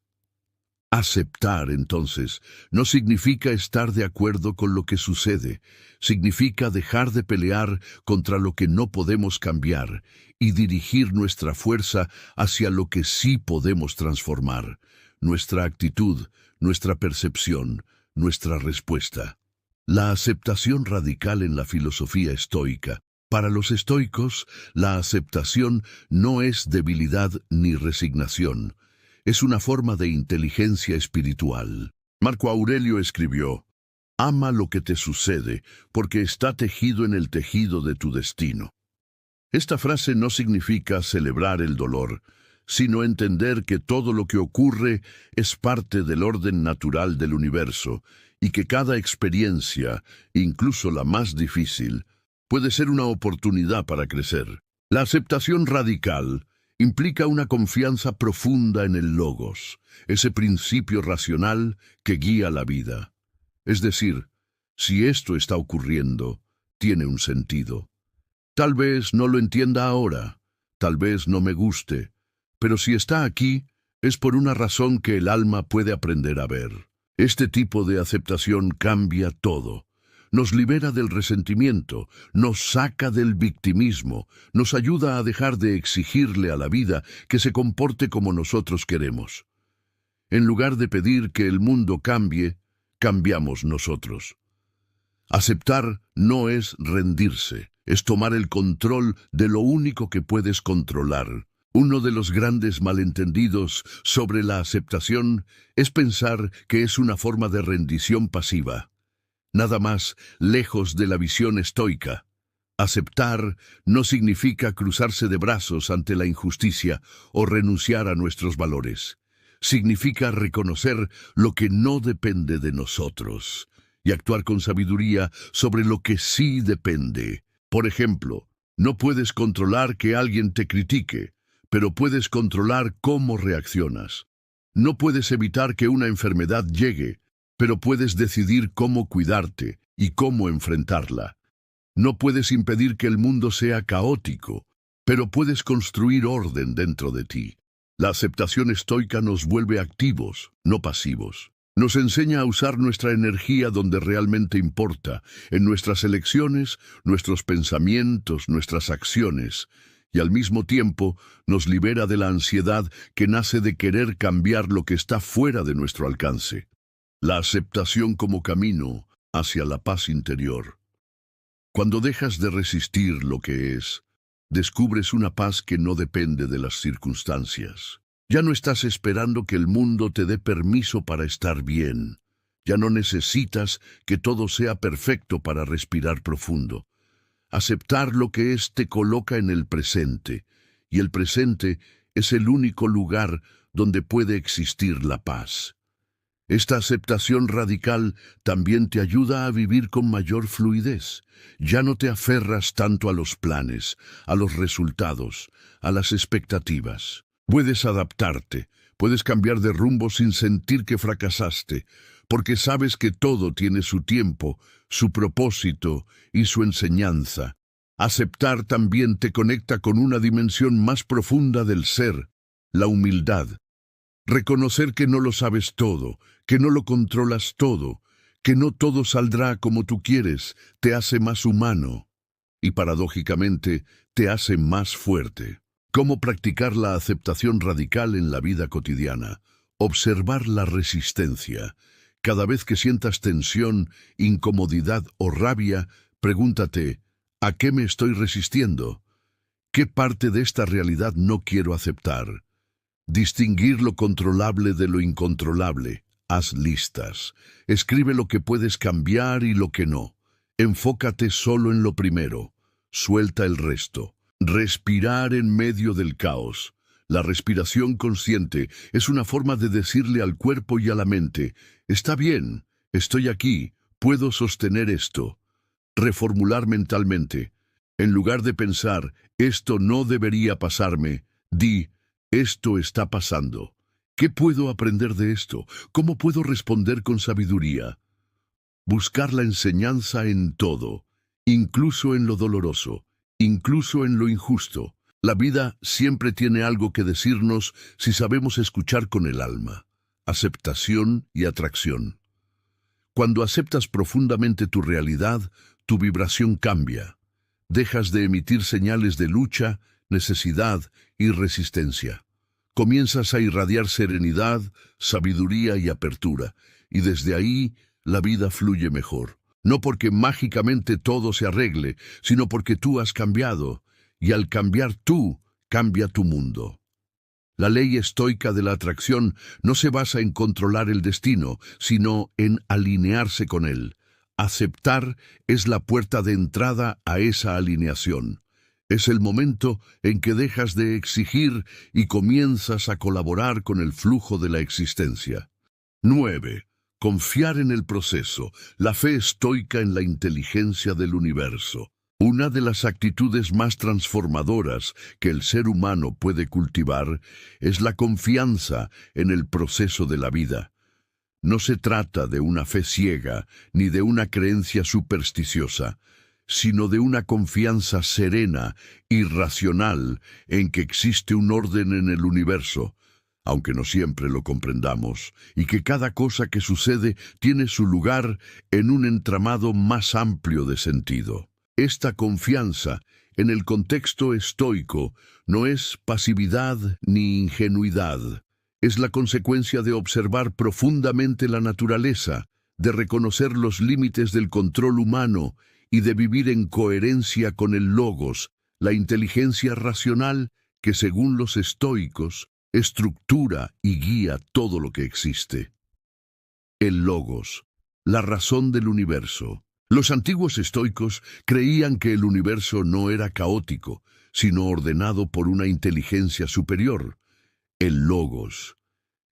Aceptar, entonces, no significa estar de acuerdo con lo que sucede, significa dejar de pelear contra lo que no podemos cambiar y dirigir nuestra fuerza hacia lo que sí podemos transformar, nuestra actitud, nuestra percepción, nuestra respuesta. La aceptación radical en la filosofía estoica. Para los estoicos, la aceptación no es debilidad ni resignación. Es una forma de inteligencia espiritual. Marco Aurelio escribió: «Ama lo que te sucede, porque está tejido en el tejido de tu destino». Esta frase no significa celebrar el dolor, sino entender que todo lo que ocurre es parte del orden natural del universo y que cada experiencia, incluso la más difícil, puede ser una oportunidad para crecer. La aceptación radical implica una confianza profunda en el logos, ese principio racional que guía la vida. Es decir, si esto está ocurriendo, tiene un sentido. Tal vez no lo entienda ahora, tal vez no me guste, pero si está aquí, es por una razón que el alma puede aprender a ver. Este tipo de aceptación cambia todo. Nos libera del resentimiento, nos saca del victimismo, nos ayuda a dejar de exigirle a la vida que se comporte como nosotros queremos. En lugar de pedir que el mundo cambie, cambiamos nosotros. Aceptar no es rendirse, es tomar el control de lo único que puedes controlar. Uno de los grandes malentendidos sobre la aceptación es pensar que es una forma de rendición pasiva. Nada más lejos de la visión estoica. Aceptar no significa cruzarse de brazos ante la injusticia o renunciar a nuestros valores. Significa reconocer lo que no depende de nosotros y actuar con sabiduría sobre lo que sí depende. Por ejemplo, no puedes controlar que alguien te critique, pero puedes controlar cómo reaccionas. No puedes evitar que una enfermedad llegue, pero puedes decidir cómo cuidarte y cómo enfrentarla. No puedes impedir que el mundo sea caótico, pero puedes construir orden dentro de ti. La aceptación estoica nos vuelve activos, no pasivos. Nos enseña a usar nuestra energía donde realmente importa, en nuestras elecciones, nuestros pensamientos, nuestras acciones, y al mismo tiempo nos libera de la ansiedad que nace de querer cambiar lo que está fuera de nuestro alcance. La aceptación como camino hacia la paz interior. Cuando dejas de resistir lo que es, descubres una paz que no depende de las circunstancias. Ya no estás esperando que el mundo te dé permiso para estar bien. Ya no necesitas que todo sea perfecto para respirar profundo. Aceptar lo que es te coloca en el presente, y el presente es el único lugar donde puede existir la paz. Esta aceptación radical también te ayuda a vivir con mayor fluidez. Ya no te aferras tanto a los planes, a los resultados, a las expectativas. Puedes adaptarte, puedes cambiar de rumbo sin sentir que fracasaste, porque sabes que todo tiene su tiempo, su propósito y su enseñanza. Aceptar también te conecta con una dimensión más profunda del ser, la humildad. Reconocer que no lo sabes todo, que no lo controlas todo, que no todo saldrá como tú quieres, te hace más humano y, paradójicamente, te hace más fuerte. ¿Cómo practicar la aceptación radical en la vida cotidiana? Observar la resistencia. Cada vez que sientas tensión, incomodidad o rabia, pregúntate, ¿a qué me estoy resistiendo? ¿Qué parte de esta realidad no quiero aceptar? Distinguir lo controlable de lo incontrolable. Haz listas. Escribe lo que puedes cambiar y lo que no. Enfócate solo en lo primero. Suelta el resto. Respirar en medio del caos. La respiración consciente es una forma de decirle al cuerpo y a la mente, está bien, estoy aquí, puedo sostener esto. Reformular mentalmente. En lugar de pensar, esto no debería pasarme, di, esto está pasando. ¿Qué puedo aprender de esto? ¿Cómo puedo responder con sabiduría? Buscar la enseñanza en todo, incluso en lo doloroso, incluso en lo injusto. La vida siempre tiene algo que decirnos si sabemos escuchar con el alma. Aceptación y atracción. Cuando aceptas profundamente tu realidad, tu vibración cambia. Dejas de emitir señales de lucha, necesidad y resistencia. Comienzas a irradiar serenidad, sabiduría y apertura, y desde ahí la vida fluye mejor. No porque mágicamente todo se arregle, sino porque tú has cambiado, y al cambiar tú, cambia tu mundo. La ley estoica de la atracción no se basa en controlar el destino, sino en alinearse con él. Aceptar es la puerta de entrada a esa alineación. Es el momento en que dejas de exigir y comienzas a colaborar con el flujo de la existencia. 9. Confiar en el proceso. La fe estoica en la inteligencia del universo. Una de las actitudes más transformadoras que el ser humano puede cultivar es la confianza en el proceso de la vida. No se trata de una fe ciega ni de una creencia supersticiosa, sino de una confianza serena y racional en que existe un orden en el universo, aunque no siempre lo comprendamos, y que cada cosa que sucede tiene su lugar en un entramado más amplio de sentido. Esta confianza, en el contexto estoico, no es pasividad ni ingenuidad. Es la consecuencia de observar profundamente la naturaleza, de reconocer los límites del control humano y de vivir en coherencia con el logos, la inteligencia racional que, según los estoicos, estructura y guía todo lo que existe. El logos, la razón del universo. Los antiguos estoicos creían que el universo no era caótico, sino ordenado por una inteligencia superior, el logos.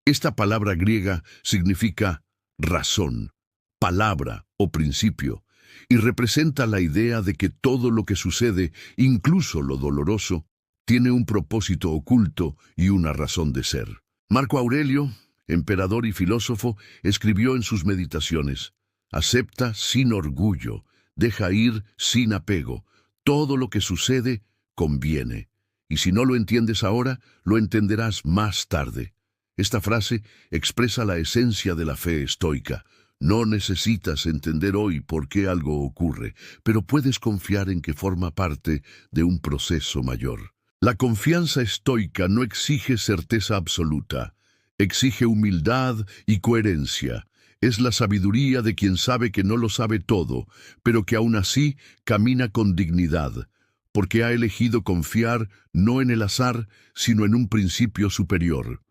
Esta palabra griega significa razón, palabra o principio, y representa la idea de que todo lo que sucede, incluso lo doloroso, tiene un propósito oculto y una razón de ser. Marco Aurelio, emperador y filósofo, escribió en sus meditaciones: acepta sin orgullo, deja ir sin apego. Todo lo que sucede conviene. Y si no lo entiendes ahora, lo entenderás más tarde. Esta frase expresa la esencia de la fe estoica. No necesitas entender hoy por qué algo ocurre, pero puedes confiar en que forma parte de un proceso mayor. La confianza estoica no exige certeza absoluta, exige humildad y coherencia. Es la sabiduría de quien sabe que no lo sabe todo, pero que aún así camina con dignidad, porque ha elegido confiar no en el azar, sino en un principio superior.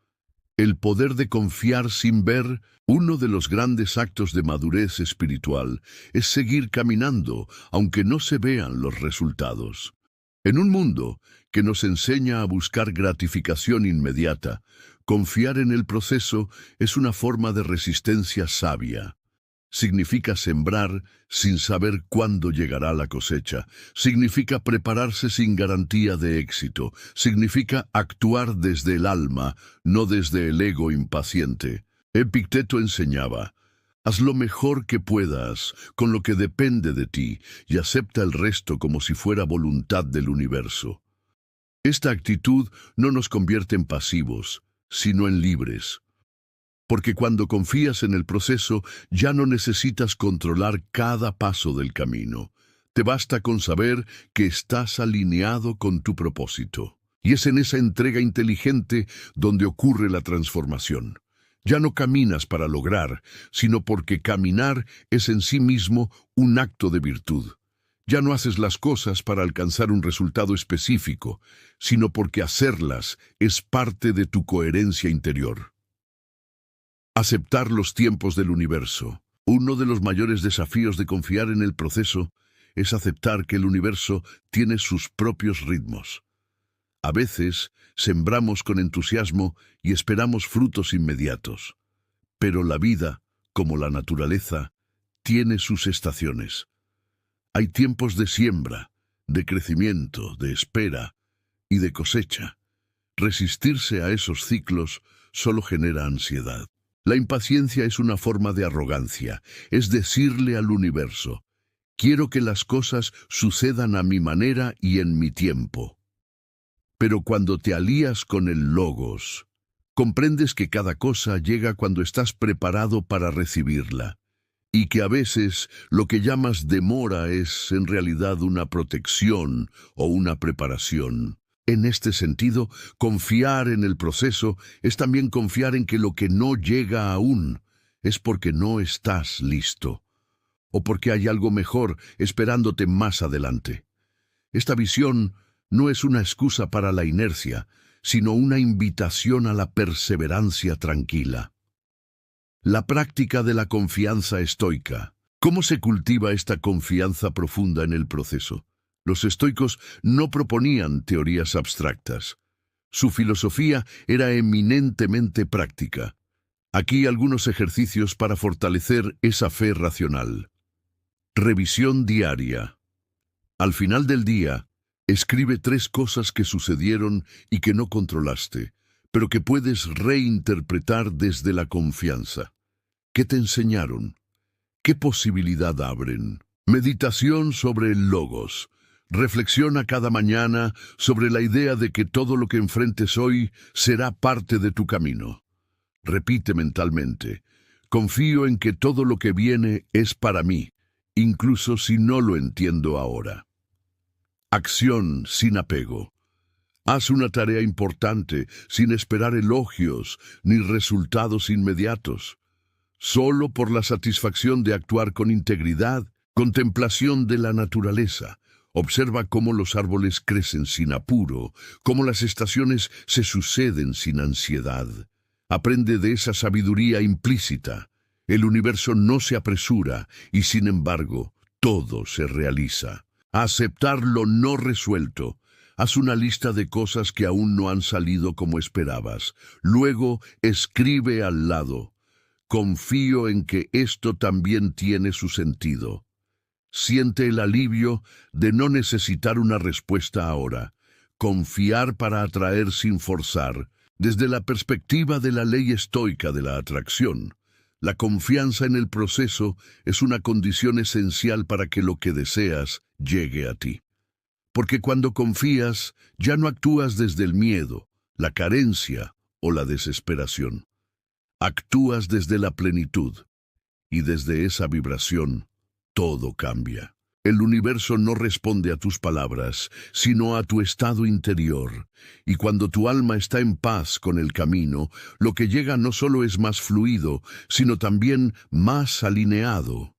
El poder de confiar sin ver. Uno de los grandes actos de madurez espiritual es seguir caminando, aunque no se vean los resultados. En un mundo que nos enseña a buscar gratificación inmediata, confiar en el proceso es una forma de resistencia sabia. Significa sembrar sin saber cuándo llegará la cosecha. Significa prepararse sin garantía de éxito. Significa actuar desde el alma, no desde el ego impaciente. Epicteto enseñaba: Haz lo mejor que puedas con lo que depende de ti y acepta el resto como si fuera voluntad del universo. Esta actitud no nos convierte en pasivos, sino en libres. Porque cuando confías en el proceso, ya no necesitas controlar cada paso del camino. Te basta con saber que estás alineado con tu propósito. Y es en esa entrega inteligente donde ocurre la transformación. Ya no caminas para lograr, sino porque caminar es en sí mismo un acto de virtud. Ya no haces las cosas para alcanzar un resultado específico, sino porque hacerlas es parte de tu coherencia interior. Aceptar los tiempos del universo. Uno de los mayores desafíos de confiar en el proceso es aceptar que el universo tiene sus propios ritmos. A veces sembramos con entusiasmo y esperamos frutos inmediatos. Pero la vida, como la naturaleza, tiene sus estaciones. Hay tiempos de siembra, de crecimiento, de espera y de cosecha. Resistirse a esos ciclos solo genera ansiedad. La impaciencia es una forma de arrogancia, es decirle al universo: quiero que las cosas sucedan a mi manera y en mi tiempo. Pero cuando te alías con el Logos, comprendes que cada cosa llega cuando estás preparado para recibirla, y que a veces lo que llamas demora es en realidad una protección o una preparación. En este sentido, confiar en el proceso es también confiar en que lo que no llega aún es porque no estás listo, o porque hay algo mejor esperándote más adelante. Esta visión no es una excusa para la inercia, sino una invitación a la perseverancia tranquila. La práctica de la confianza estoica. ¿Cómo se cultiva esta confianza profunda en el proceso? Los estoicos no proponían teorías abstractas. Su filosofía era eminentemente práctica. Aquí algunos ejercicios para fortalecer esa fe racional. Revisión diaria. Al final del día, escribe 3 cosas que sucedieron y que no controlaste, pero que puedes reinterpretar desde la confianza. ¿Qué te enseñaron? ¿Qué posibilidad abren? Meditación sobre el Logos. Reflexiona cada mañana sobre la idea de que todo lo que enfrentes hoy será parte de tu camino. Repite mentalmente: confío en que todo lo que viene es para mí, incluso si no lo entiendo ahora. Acción sin apego. Haz una tarea importante sin esperar elogios ni resultados inmediatos. Solo por la satisfacción de actuar con integridad. Contemplación de la naturaleza. Observa cómo los árboles crecen sin apuro, cómo las estaciones se suceden sin ansiedad. Aprende de esa sabiduría implícita. El universo no se apresura y, sin embargo, todo se realiza. Aceptar lo no resuelto. Haz una lista de cosas que aún no han salido como esperabas. Luego, escribe al lado: confío en que esto también tiene su sentido. Siente el alivio de no necesitar una respuesta ahora. Confiar para atraer sin forzar. Desde la perspectiva de la ley estoica de la atracción, la confianza en el proceso es una condición esencial para que lo que deseas llegue a ti. Porque cuando confías, ya no actúas desde el miedo, la carencia o la desesperación. Actúas desde la plenitud, y desde esa vibración, todo cambia. El universo no responde a tus palabras, sino a tu estado interior. Y cuando tu alma está en paz con el camino, lo que llega no solo es más fluido, sino también más alineado,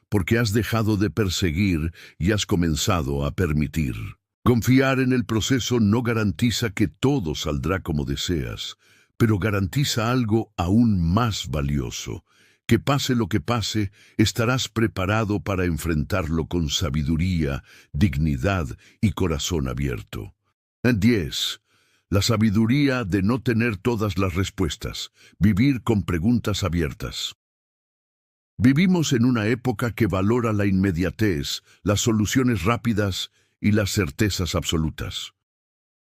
porque has dejado de perseguir y has comenzado a permitir. Confiar en el proceso no garantiza que todo saldrá como deseas, pero garantiza algo aún más valioso: que pase lo que pase, estarás preparado para enfrentarlo con sabiduría, dignidad y corazón abierto. 10. La sabiduría de no tener todas las respuestas. Vivir con preguntas abiertas. Vivimos en una época que valora la inmediatez, las soluciones rápidas y las certezas absolutas.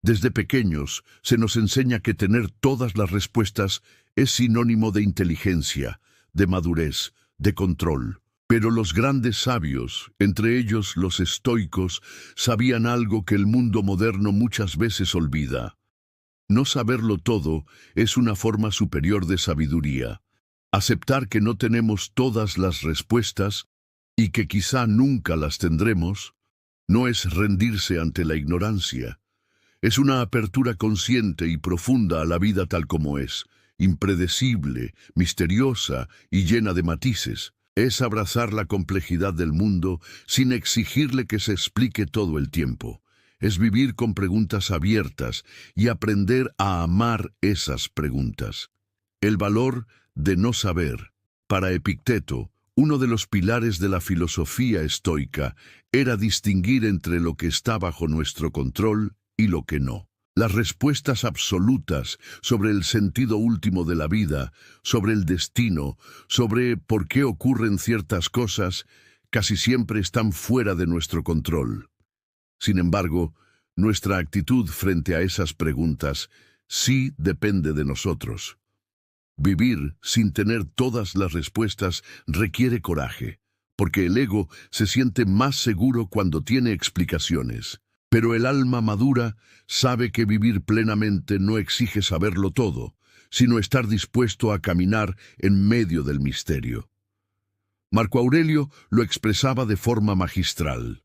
Desde pequeños se nos enseña que tener todas las respuestas es sinónimo de inteligencia, de madurez, de control. Pero los grandes sabios, entre ellos los estoicos, sabían algo que el mundo moderno muchas veces olvida. No saberlo todo es una forma superior de sabiduría. Aceptar que no tenemos todas las respuestas y que quizá nunca las tendremos, no es rendirse ante la ignorancia. Es una apertura consciente y profunda a la vida tal como es, impredecible, misteriosa y llena de matices. Es abrazar la complejidad del mundo sin exigirle que se explique todo el tiempo. Es vivir con preguntas abiertas y aprender a amar esas preguntas. El valor de no saber. Para Epicteto, uno de los pilares de la filosofía estoica era distinguir entre lo que está bajo nuestro control y lo que no. Las respuestas absolutas sobre el sentido último de la vida, sobre el destino, sobre por qué ocurren ciertas cosas, casi siempre están fuera de nuestro control. Sin embargo, nuestra actitud frente a esas preguntas sí depende de nosotros. Vivir sin tener todas las respuestas requiere coraje, porque el ego se siente más seguro cuando tiene explicaciones. Pero el alma madura sabe que vivir plenamente no exige saberlo todo, sino estar dispuesto a caminar en medio del misterio. Marco Aurelio lo expresaba de forma magistral.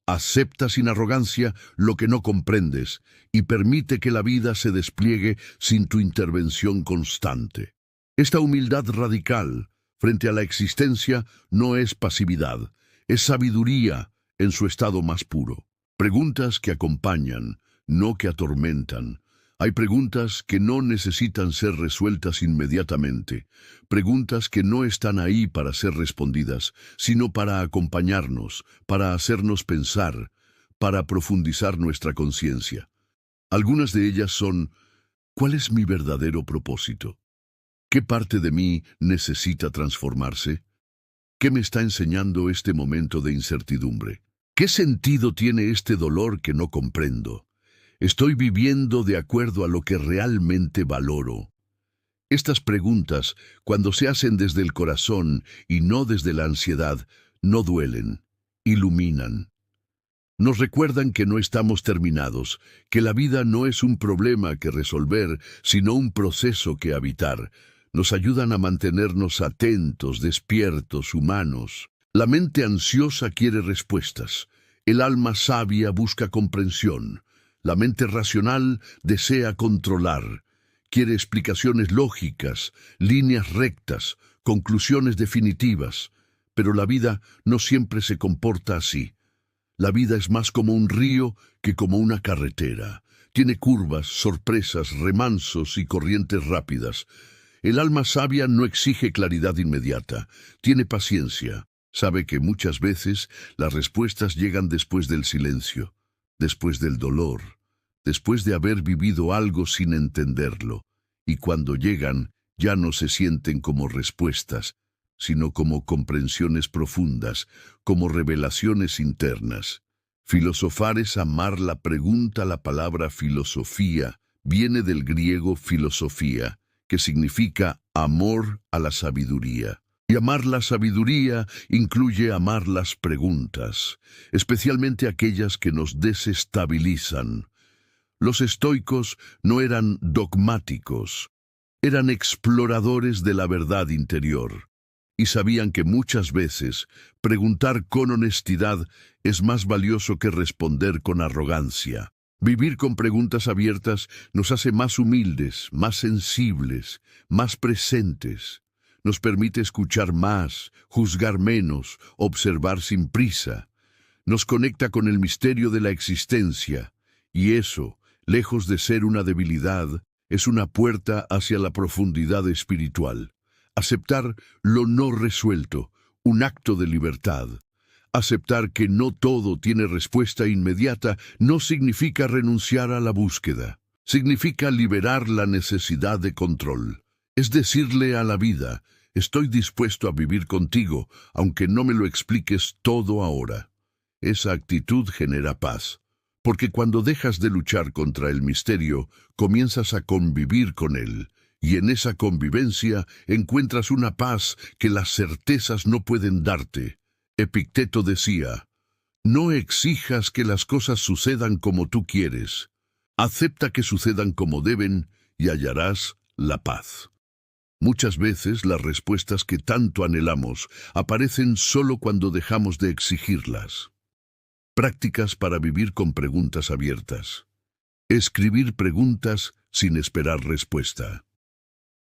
Acepta sin arrogancia lo que no comprendes y permite que la vida se despliegue sin tu intervención constante. Esta humildad radical frente a la existencia no es pasividad, es sabiduría en su estado más puro. Preguntas que acompañan, no que atormentan. Hay preguntas que no necesitan ser resueltas inmediatamente, preguntas que no están ahí para ser respondidas, sino para acompañarnos, para hacernos pensar, para profundizar nuestra conciencia. Algunas de ellas son: ¿cuál es mi verdadero propósito? ¿Qué parte de mí necesita transformarse? ¿Qué me está enseñando este momento de incertidumbre? ¿Qué sentido tiene este dolor que no comprendo? ¿Estoy viviendo de acuerdo a lo que realmente valoro? Estas preguntas, cuando se hacen desde el corazón y no desde la ansiedad, no duelen, iluminan. Nos recuerdan que no estamos terminados, que la vida no es un problema que resolver, sino un proceso que habitar. Nos ayudan a mantenernos atentos, despiertos, humanos. La mente ansiosa quiere respuestas. El alma sabia busca comprensión. La mente racional desea controlar. Quiere explicaciones lógicas, líneas rectas, conclusiones definitivas. Pero la vida no siempre se comporta así. La vida es más como un río que como una carretera. Tiene curvas, sorpresas, remansos y corrientes rápidas. El alma sabia no exige claridad inmediata. Tiene paciencia. Sabe que muchas veces las respuestas llegan después del silencio, después del dolor, después de haber vivido algo sin entenderlo. Y cuando llegan, ya no se sienten como respuestas, sino como comprensiones profundas, como revelaciones internas. Filosofar es amar la pregunta. La palabra filosofía viene del griego filosofía, que significa amor a la sabiduría. Y amar la sabiduría incluye amar las preguntas, especialmente aquellas que nos desestabilizan. Los estoicos no eran dogmáticos, eran exploradores de la verdad interior, y sabían que muchas veces preguntar con honestidad es más valioso que responder con arrogancia. Vivir con preguntas abiertas nos hace más humildes, más sensibles, más presentes. Nos permite escuchar más, juzgar menos, observar sin prisa. Nos conecta con el misterio de la existencia, y eso, lejos de ser una debilidad, es una puerta hacia la profundidad espiritual. Aceptar lo no resuelto, un acto de libertad. Aceptar que no todo tiene respuesta inmediata no significa renunciar a la búsqueda. Significa liberar la necesidad de control. Es decirle a la vida: estoy dispuesto a vivir contigo, aunque no me lo expliques todo ahora. Esa actitud genera paz, porque cuando dejas de luchar contra el misterio, comienzas a convivir con él, y en esa convivencia encuentras una paz que las certezas no pueden darte. Epicteto decía: no exijas que las cosas sucedan como tú quieres. Acepta que sucedan como deben y hallarás la paz. Muchas veces las respuestas que tanto anhelamos aparecen solo cuando dejamos de exigirlas. Prácticas para vivir con preguntas abiertas. Escribir preguntas sin esperar respuesta.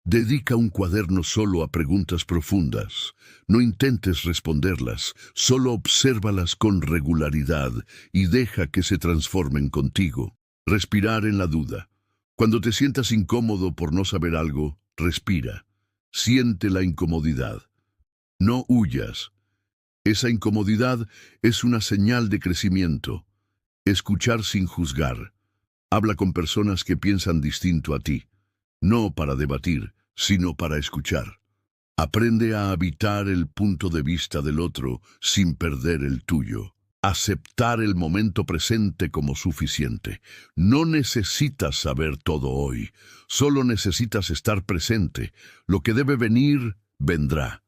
Dedica un cuaderno solo a preguntas profundas. No intentes responderlas, solo obsérvalas con regularidad y deja que se transformen contigo. Respirar en la duda. Cuando te sientas incómodo por no saber algo, respira. Siente la incomodidad. No huyas. Esa incomodidad es una señal de crecimiento. Escuchar sin juzgar. Habla con personas que piensan distinto a ti. No para debatir, sino para escuchar. Aprende a habitar el punto de vista del otro sin perder el tuyo. Aceptar el momento presente como suficiente. No necesitas saber todo hoy, solo necesitas estar presente. Lo que debe venir, vendrá.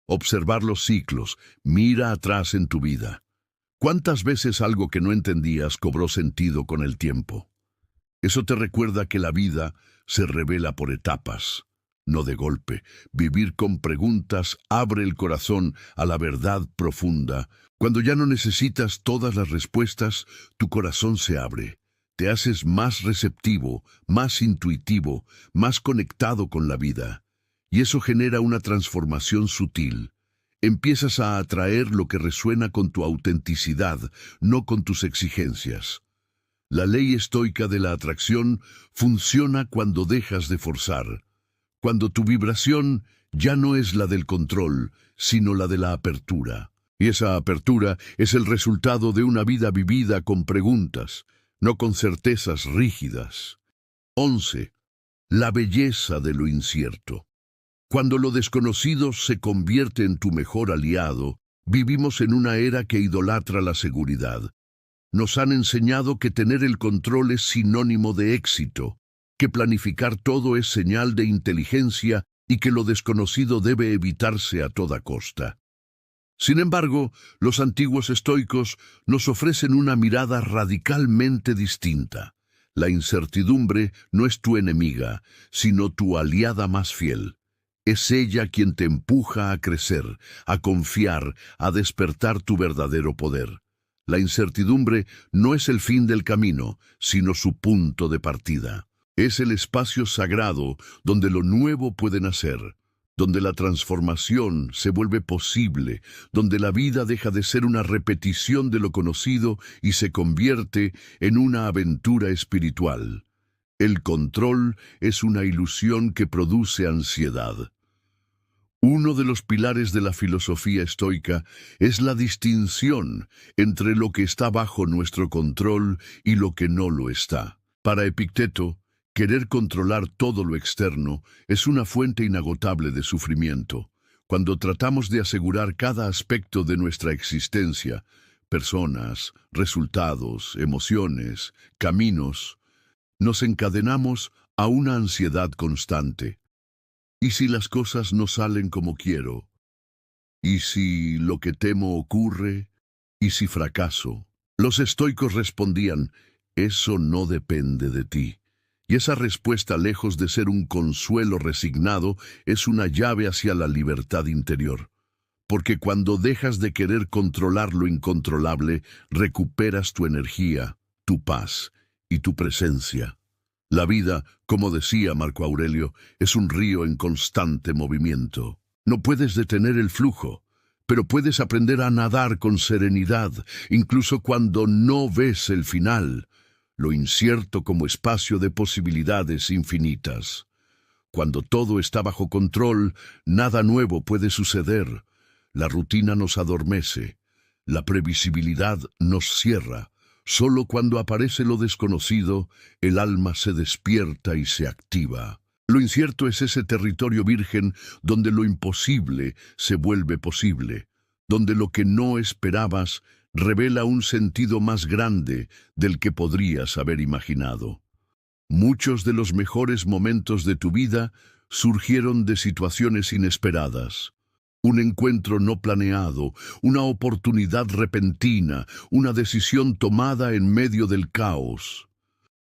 Observar los ciclos, mira atrás en tu vida. ¿Cuántas veces algo que no entendías cobró sentido con el tiempo? Eso te recuerda que la vida se revela por etapas, no de golpe. Vivir con preguntas abre el corazón a la verdad profunda. Cuando ya no necesitas todas las respuestas, tu corazón se abre. Te haces más receptivo, más intuitivo, más conectado con la vida. Y eso genera una transformación sutil. Empiezas a atraer lo que resuena con tu autenticidad, no con tus exigencias. La ley estoica de la atracción funciona cuando dejas de forzar, cuando tu vibración ya no es la del control, sino la de la apertura. Y esa apertura es el resultado de una vida vivida con preguntas, no con certezas rígidas. 11. La belleza de lo incierto. Cuando lo desconocido se convierte en tu mejor aliado, vivimos en una era que idolatra la seguridad. Nos han enseñado que tener el control es sinónimo de éxito, que planificar todo es señal de inteligencia y que lo desconocido debe evitarse a toda costa. Sin embargo, los antiguos estoicos nos ofrecen una mirada radicalmente distinta. La incertidumbre no es tu enemiga, sino tu aliada más fiel. Es ella quien te empuja a crecer, a confiar, a despertar tu verdadero poder. La incertidumbre no es el fin del camino, sino su punto de partida. Es el espacio sagrado donde lo nuevo puede nacer, donde la transformación se vuelve posible, donde la vida deja de ser una repetición de lo conocido y se convierte en una aventura espiritual. El control es una ilusión que produce ansiedad. Uno de los pilares de la filosofía estoica es la distinción entre lo que está bajo nuestro control y lo que no lo está. Para Epicteto, querer controlar todo lo externo es una fuente inagotable de sufrimiento. Cuando tratamos de asegurar cada aspecto de nuestra existencia, personas, resultados, emociones, caminos, nos encadenamos a una ansiedad constante. ¿Y si las cosas no salen como quiero? ¿Y si lo que temo ocurre? ¿Y si fracaso? Los estoicos respondían: eso no depende de ti. Y esa respuesta, lejos de ser un consuelo resignado, es una llave hacia la libertad interior. Porque cuando dejas de querer controlar lo incontrolable, recuperas tu energía, tu paz y tu presencia. La vida, como decía Marco Aurelio, es un río en constante movimiento. No puedes detener el flujo, pero puedes aprender a nadar con serenidad, incluso cuando no ves el final, lo incierto como espacio de posibilidades infinitas. Cuando todo está bajo control, nada nuevo puede suceder. La rutina nos adormece, la previsibilidad nos cierra. Solo cuando aparece lo desconocido, el alma se despierta y se activa. Lo incierto es ese territorio virgen donde lo imposible se vuelve posible, donde lo que no esperabas revela un sentido más grande del que podrías haber imaginado. Muchos de los mejores momentos de tu vida surgieron de situaciones inesperadas. Un encuentro no planeado, una oportunidad repentina, una decisión tomada en medio del caos.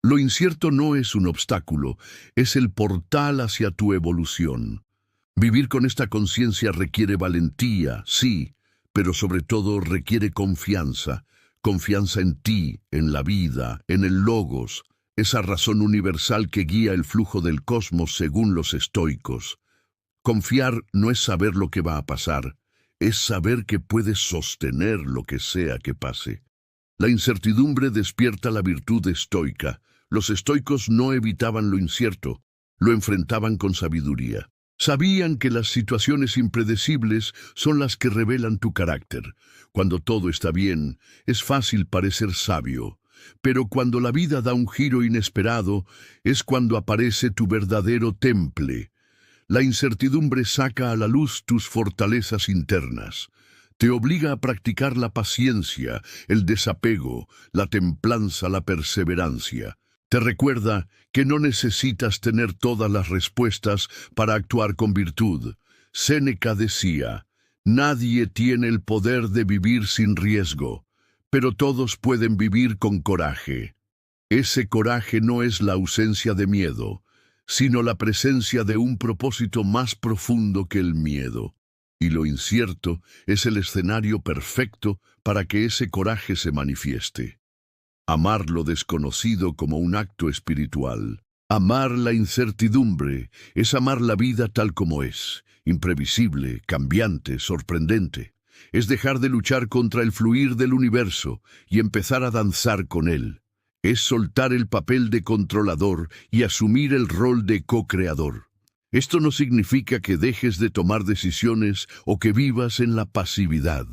Lo incierto no es un obstáculo, es el portal hacia tu evolución. Vivir con esta conciencia requiere valentía, sí, pero sobre todo requiere confianza. Confianza en ti, en la vida, en el logos, esa razón universal que guía el flujo del cosmos según los estoicos. Confiar no es saber lo que va a pasar, es saber que puedes sostener lo que sea que pase. La incertidumbre despierta la virtud estoica. Los estoicos no evitaban lo incierto, lo enfrentaban con sabiduría. Sabían que las situaciones impredecibles son las que revelan tu carácter. Cuando todo está bien, es fácil parecer sabio, pero cuando la vida da un giro inesperado, es cuando aparece tu verdadero temple. La incertidumbre saca a la luz tus fortalezas internas. Te obliga a practicar la paciencia, el desapego, la templanza, la perseverancia. Te recuerda que no necesitas tener todas las respuestas para actuar con virtud. Séneca decía, nadie tiene el poder de vivir sin riesgo, pero todos pueden vivir con coraje. Ese coraje no es la ausencia de miedo, sino la presencia de un propósito más profundo que el miedo. Y lo incierto es el escenario perfecto para que ese coraje se manifieste. Amar lo desconocido como un acto espiritual. Amar la incertidumbre es amar la vida tal como es, imprevisible, cambiante, sorprendente. Es dejar de luchar contra el fluir del universo y empezar a danzar con él. Es soltar el papel de controlador y asumir el rol de co-creador. Esto no significa que dejes de tomar decisiones o que vivas en la pasividad.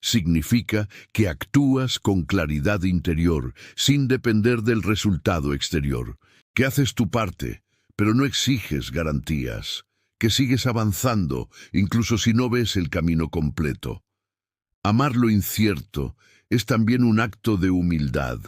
Significa que actúas con claridad interior, sin depender del resultado exterior, que haces tu parte, pero no exiges garantías, que sigues avanzando, incluso si no ves el camino completo. Amar lo incierto es también un acto de humildad.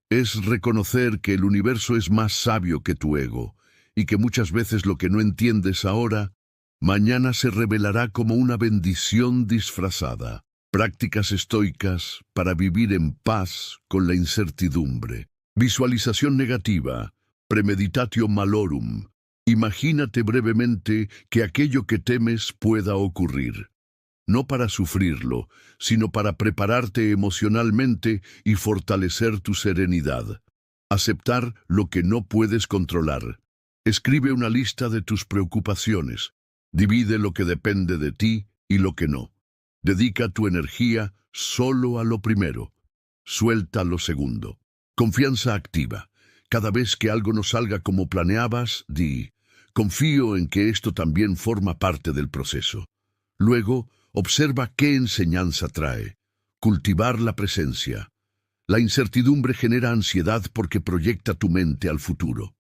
Es reconocer que el universo es más sabio que tu ego, y que muchas veces lo que no entiendes ahora, mañana se revelará como una bendición disfrazada. Prácticas estoicas para vivir en paz con la incertidumbre. Visualización negativa, premeditatio malorum. Imagínate brevemente que aquello que temes pueda ocurrir. No para sufrirlo, sino para prepararte emocionalmente y fortalecer tu serenidad. Aceptar lo que no puedes controlar. Escribe una lista de tus preocupaciones. Divide lo que depende de ti y lo que no. Dedica tu energía solo a lo primero. Suelta lo segundo. Confianza activa. Cada vez que algo no salga como planeabas, di, confío en que esto también forma parte del proceso. Luego, observa qué enseñanza trae. Cultivar la presencia. La incertidumbre genera ansiedad porque proyecta tu mente al futuro.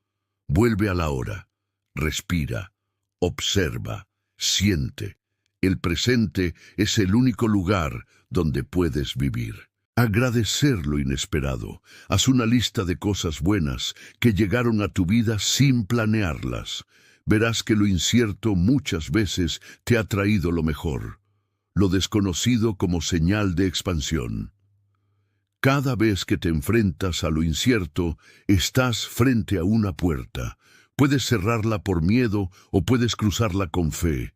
Vuelve a la hora. Respira. Observa. Siente. El presente es el único lugar donde puedes vivir. Agradecer lo inesperado. Haz una lista de cosas buenas que llegaron a tu vida sin planearlas. Verás que lo incierto muchas veces te ha traído lo mejor. Lo desconocido como señal de expansión. Cada vez que te enfrentas a lo incierto, estás frente a una puerta. Puedes cerrarla por miedo o puedes cruzarla con fe.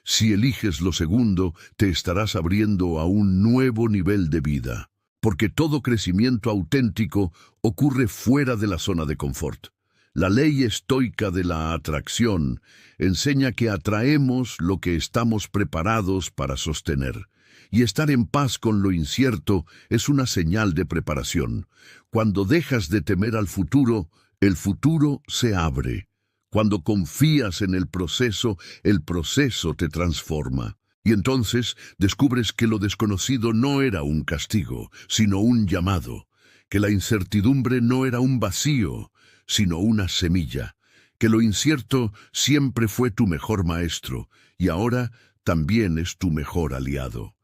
Si eliges lo segundo, te estarás abriendo a un nuevo nivel de vida, porque todo crecimiento auténtico ocurre fuera de la zona de confort. La ley estoica de la atracción enseña que atraemos lo que estamos preparados para sostener, y estar en paz con lo incierto es una señal de preparación. Cuando dejas de temer al futuro, el futuro se abre. Cuando confías en el proceso te transforma. Y entonces descubres que lo desconocido no era un castigo, sino un llamado. Que la incertidumbre no era un vacío, sino una semilla. Que lo incierto siempre fue tu mejor maestro, y ahora también es tu mejor aliado.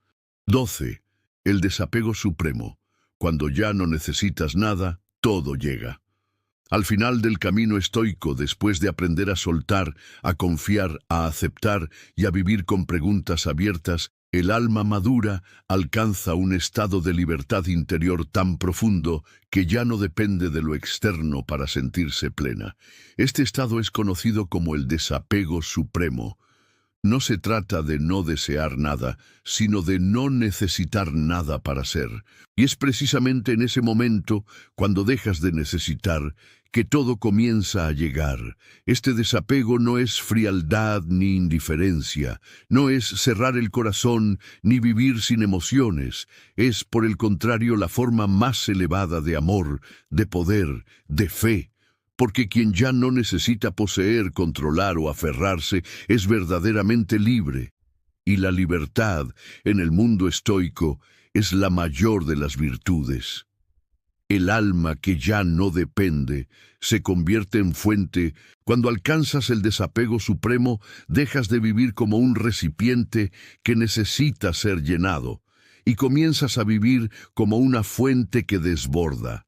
12. El desapego supremo. Cuando ya no necesitas nada, todo llega. Al final del camino estoico, después de aprender a soltar, a confiar, a aceptar y a vivir con preguntas abiertas, el alma madura alcanza un estado de libertad interior tan profundo que ya no depende de lo externo para sentirse plena. Este estado es conocido como el desapego supremo. No se trata de no desear nada, sino de no necesitar nada para ser. Y es precisamente en ese momento, cuando dejas de necesitar, que todo comienza a llegar. Este desapego no es frialdad ni indiferencia, no es cerrar el corazón ni vivir sin emociones. Es, por el contrario, la forma más elevada de amor, de poder, de fe. Porque quien ya no necesita poseer, controlar o aferrarse es verdaderamente libre. Y la libertad, en el mundo estoico, es la mayor de las virtudes. El alma que ya no depende se convierte en fuente. Cuando alcanzas el desapego supremo, dejas de vivir como un recipiente que necesita ser llenado y comienzas a vivir como una fuente que desborda.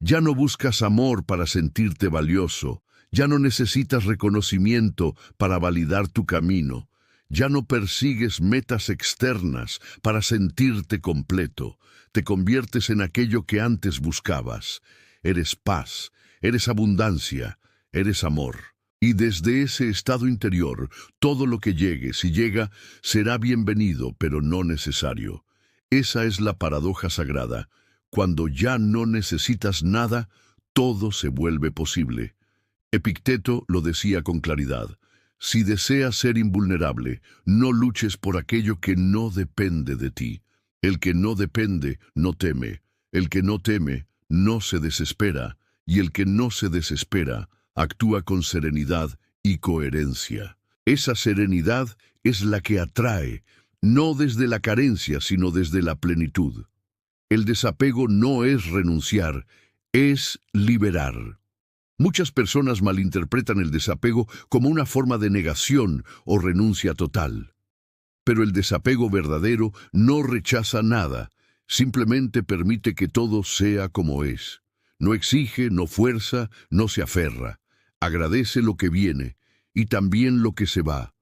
Ya no buscas amor para sentirte valioso, ya no necesitas reconocimiento para validar tu camino, ya no persigues metas externas para sentirte completo, te conviertes en aquello que antes buscabas. Eres paz, eres abundancia, eres amor. Y desde ese estado interior, todo lo que llegue, si llega, será bienvenido, pero no necesario. Esa es la paradoja sagrada. Cuando ya no necesitas nada, todo se vuelve posible. Epicteto lo decía con claridad. Si deseas ser invulnerable, no luches por aquello que no depende de ti. El que no depende, no teme. El que no teme, no se desespera. Y el que no se desespera, actúa con serenidad y coherencia. Esa serenidad es la que atrae, no desde la carencia, sino desde la plenitud. El desapego no es renunciar, es liberar. Muchas personas malinterpretan el desapego como una forma de negación o renuncia total. Pero el desapego verdadero no rechaza nada, simplemente permite que todo sea como es. No exige, no fuerza, no se aferra. Agradece lo que viene y también lo que se va.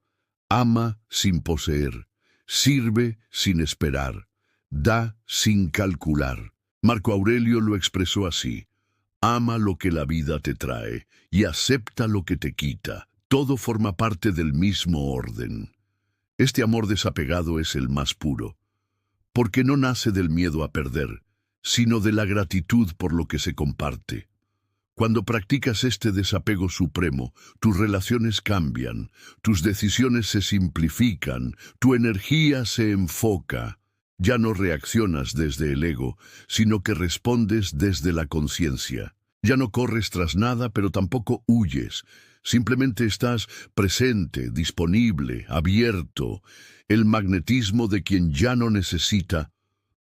Ama sin poseer, sirve sin esperar. Da sin calcular. Marco Aurelio lo expresó así. Ama lo que la vida te trae y acepta lo que te quita. Todo forma parte del mismo orden. Este amor desapegado es el más puro, porque no nace del miedo a perder, sino de la gratitud por lo que se comparte. Cuando practicas este desapego supremo, tus relaciones cambian, tus decisiones se simplifican, tu energía se enfoca. Ya no reaccionas desde el ego, sino que respondes desde la conciencia. Ya no corres tras nada, pero tampoco huyes. Simplemente estás presente, disponible, abierto. El magnetismo de quien ya no necesita.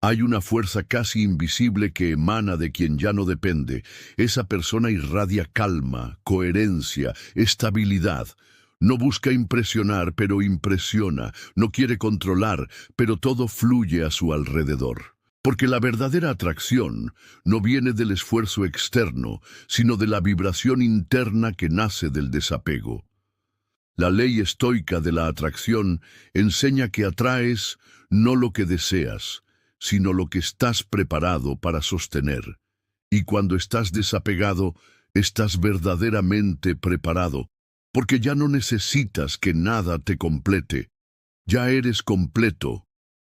Hay una fuerza casi invisible que emana de quien ya no depende. Esa persona irradia calma, coherencia, estabilidad. No busca impresionar, pero impresiona. No quiere controlar, pero todo fluye a su alrededor. Porque la verdadera atracción no viene del esfuerzo externo, sino de la vibración interna que nace del desapego. La ley estoica de la atracción enseña que atraes no lo que deseas, sino lo que estás preparado para sostener. Y cuando estás desapegado, estás verdaderamente preparado, porque ya no necesitas que nada te complete. Ya eres completo.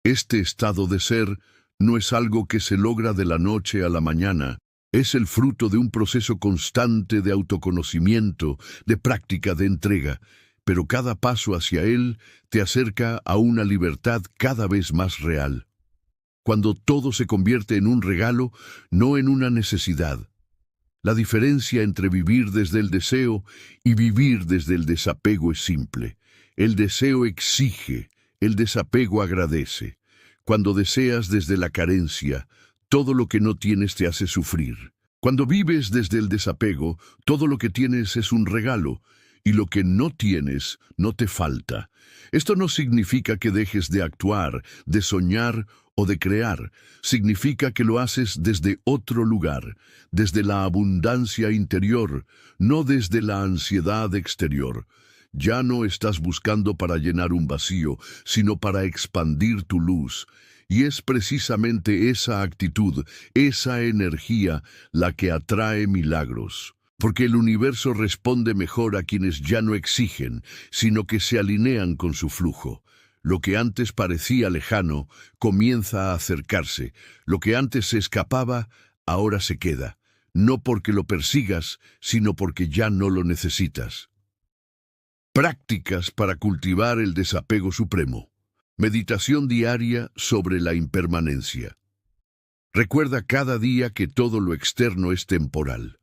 Este estado de ser no es algo que se logra de la noche a la mañana. Es el fruto de un proceso constante de autoconocimiento, de práctica, de entrega. Pero cada paso hacia él te acerca a una libertad cada vez más real. Cuando todo se convierte en un regalo, no en una necesidad. La diferencia entre vivir desde el deseo y vivir desde el desapego es simple. El deseo exige, el desapego agradece. Cuando deseas desde la carencia, todo lo que no tienes te hace sufrir. Cuando vives desde el desapego, todo lo que tienes es un regalo, y lo que no tienes no te falta. Esto no significa que dejes de actuar, de soñar o de crear. Significa que lo haces desde otro lugar, desde la abundancia interior, no desde la ansiedad exterior. Ya no estás buscando para llenar un vacío, sino para expandir tu luz. Y es precisamente esa actitud, esa energía, la que atrae milagros. Porque el universo responde mejor a quienes ya no exigen, sino que se alinean con su flujo. Lo que antes parecía lejano comienza a acercarse. Lo que antes se escapaba, ahora se queda. No porque lo persigas, sino porque ya no lo necesitas. Prácticas para cultivar el desapego supremo. Meditación diaria sobre la impermanencia. Recuerda cada día que todo lo externo es temporal.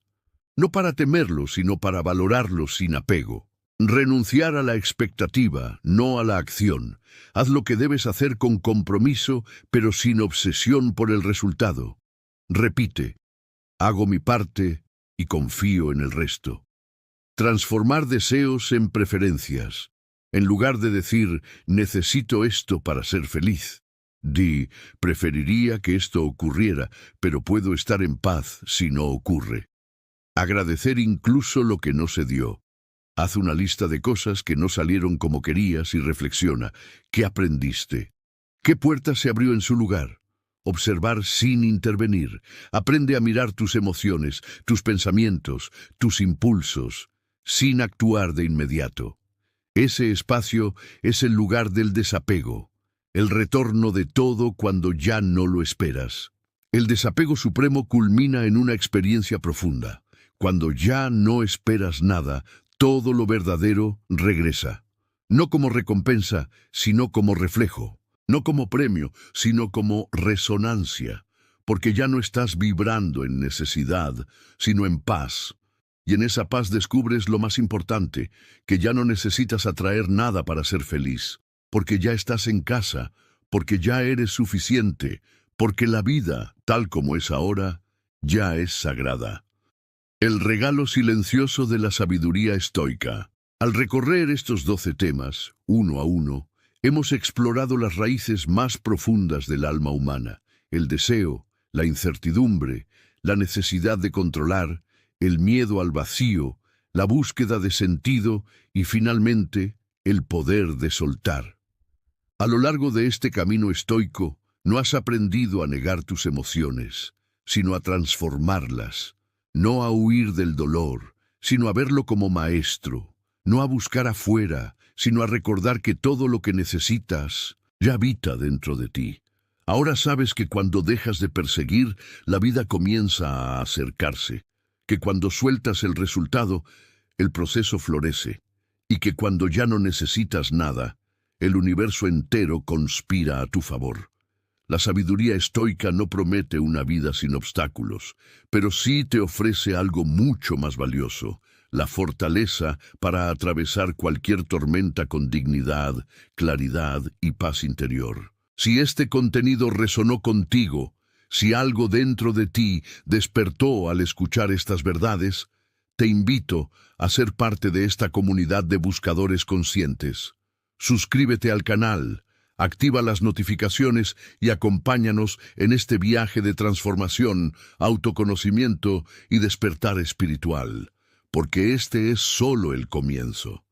No para temerlo, sino para valorarlo sin apego. Renunciar a la expectativa, no a la acción. Haz lo que debes hacer con compromiso, pero sin obsesión por el resultado. Repite, hago mi parte y confío en el resto. Transformar deseos en preferencias. En lugar de decir, necesito esto para ser feliz, di, preferiría que esto ocurriera, pero puedo estar en paz si no ocurre. Agradecer incluso lo que no se dio. Haz una lista de cosas que no salieron como querías y reflexiona. ¿Qué aprendiste? ¿Qué puerta se abrió en su lugar? Observar sin intervenir. Aprende a mirar tus emociones, tus pensamientos, tus impulsos, sin actuar de inmediato. Ese espacio es el lugar del desapego, el retorno de todo cuando ya no lo esperas. El desapego supremo culmina en una experiencia profunda. Cuando ya no esperas nada, todo lo verdadero regresa. No como recompensa, sino como reflejo. No como premio, sino como resonancia. Porque ya no estás vibrando en necesidad, sino en paz. Y en esa paz descubres lo más importante, que ya no necesitas atraer nada para ser feliz. Porque ya estás en casa, porque ya eres suficiente, porque la vida, tal como es ahora, ya es sagrada. El regalo silencioso de la sabiduría estoica. Al recorrer estos 12 temas, uno a uno, hemos explorado las raíces más profundas del alma humana, el deseo, la incertidumbre, la necesidad de controlar, el miedo al vacío, la búsqueda de sentido y, finalmente, el poder de soltar. A lo largo de este camino estoico, no has aprendido a negar tus emociones, sino a transformarlas. No a huir del dolor, sino a verlo como maestro. No a buscar afuera, sino a recordar que todo lo que necesitas ya habita dentro de ti. Ahora sabes que cuando dejas de perseguir, la vida comienza a acercarse. Que cuando sueltas el resultado, el proceso florece. Y que cuando ya no necesitas nada, el universo entero conspira a tu favor. La sabiduría estoica no promete una vida sin obstáculos, pero sí te ofrece algo mucho más valioso, la fortaleza para atravesar cualquier tormenta con dignidad, claridad y paz interior. Si este contenido resonó contigo, si algo dentro de ti despertó al escuchar estas verdades, te invito a ser parte de esta comunidad de buscadores conscientes. Suscríbete al canal. Activa las notificaciones y acompáñanos en este viaje de transformación, autoconocimiento y despertar espiritual, porque este es solo el comienzo.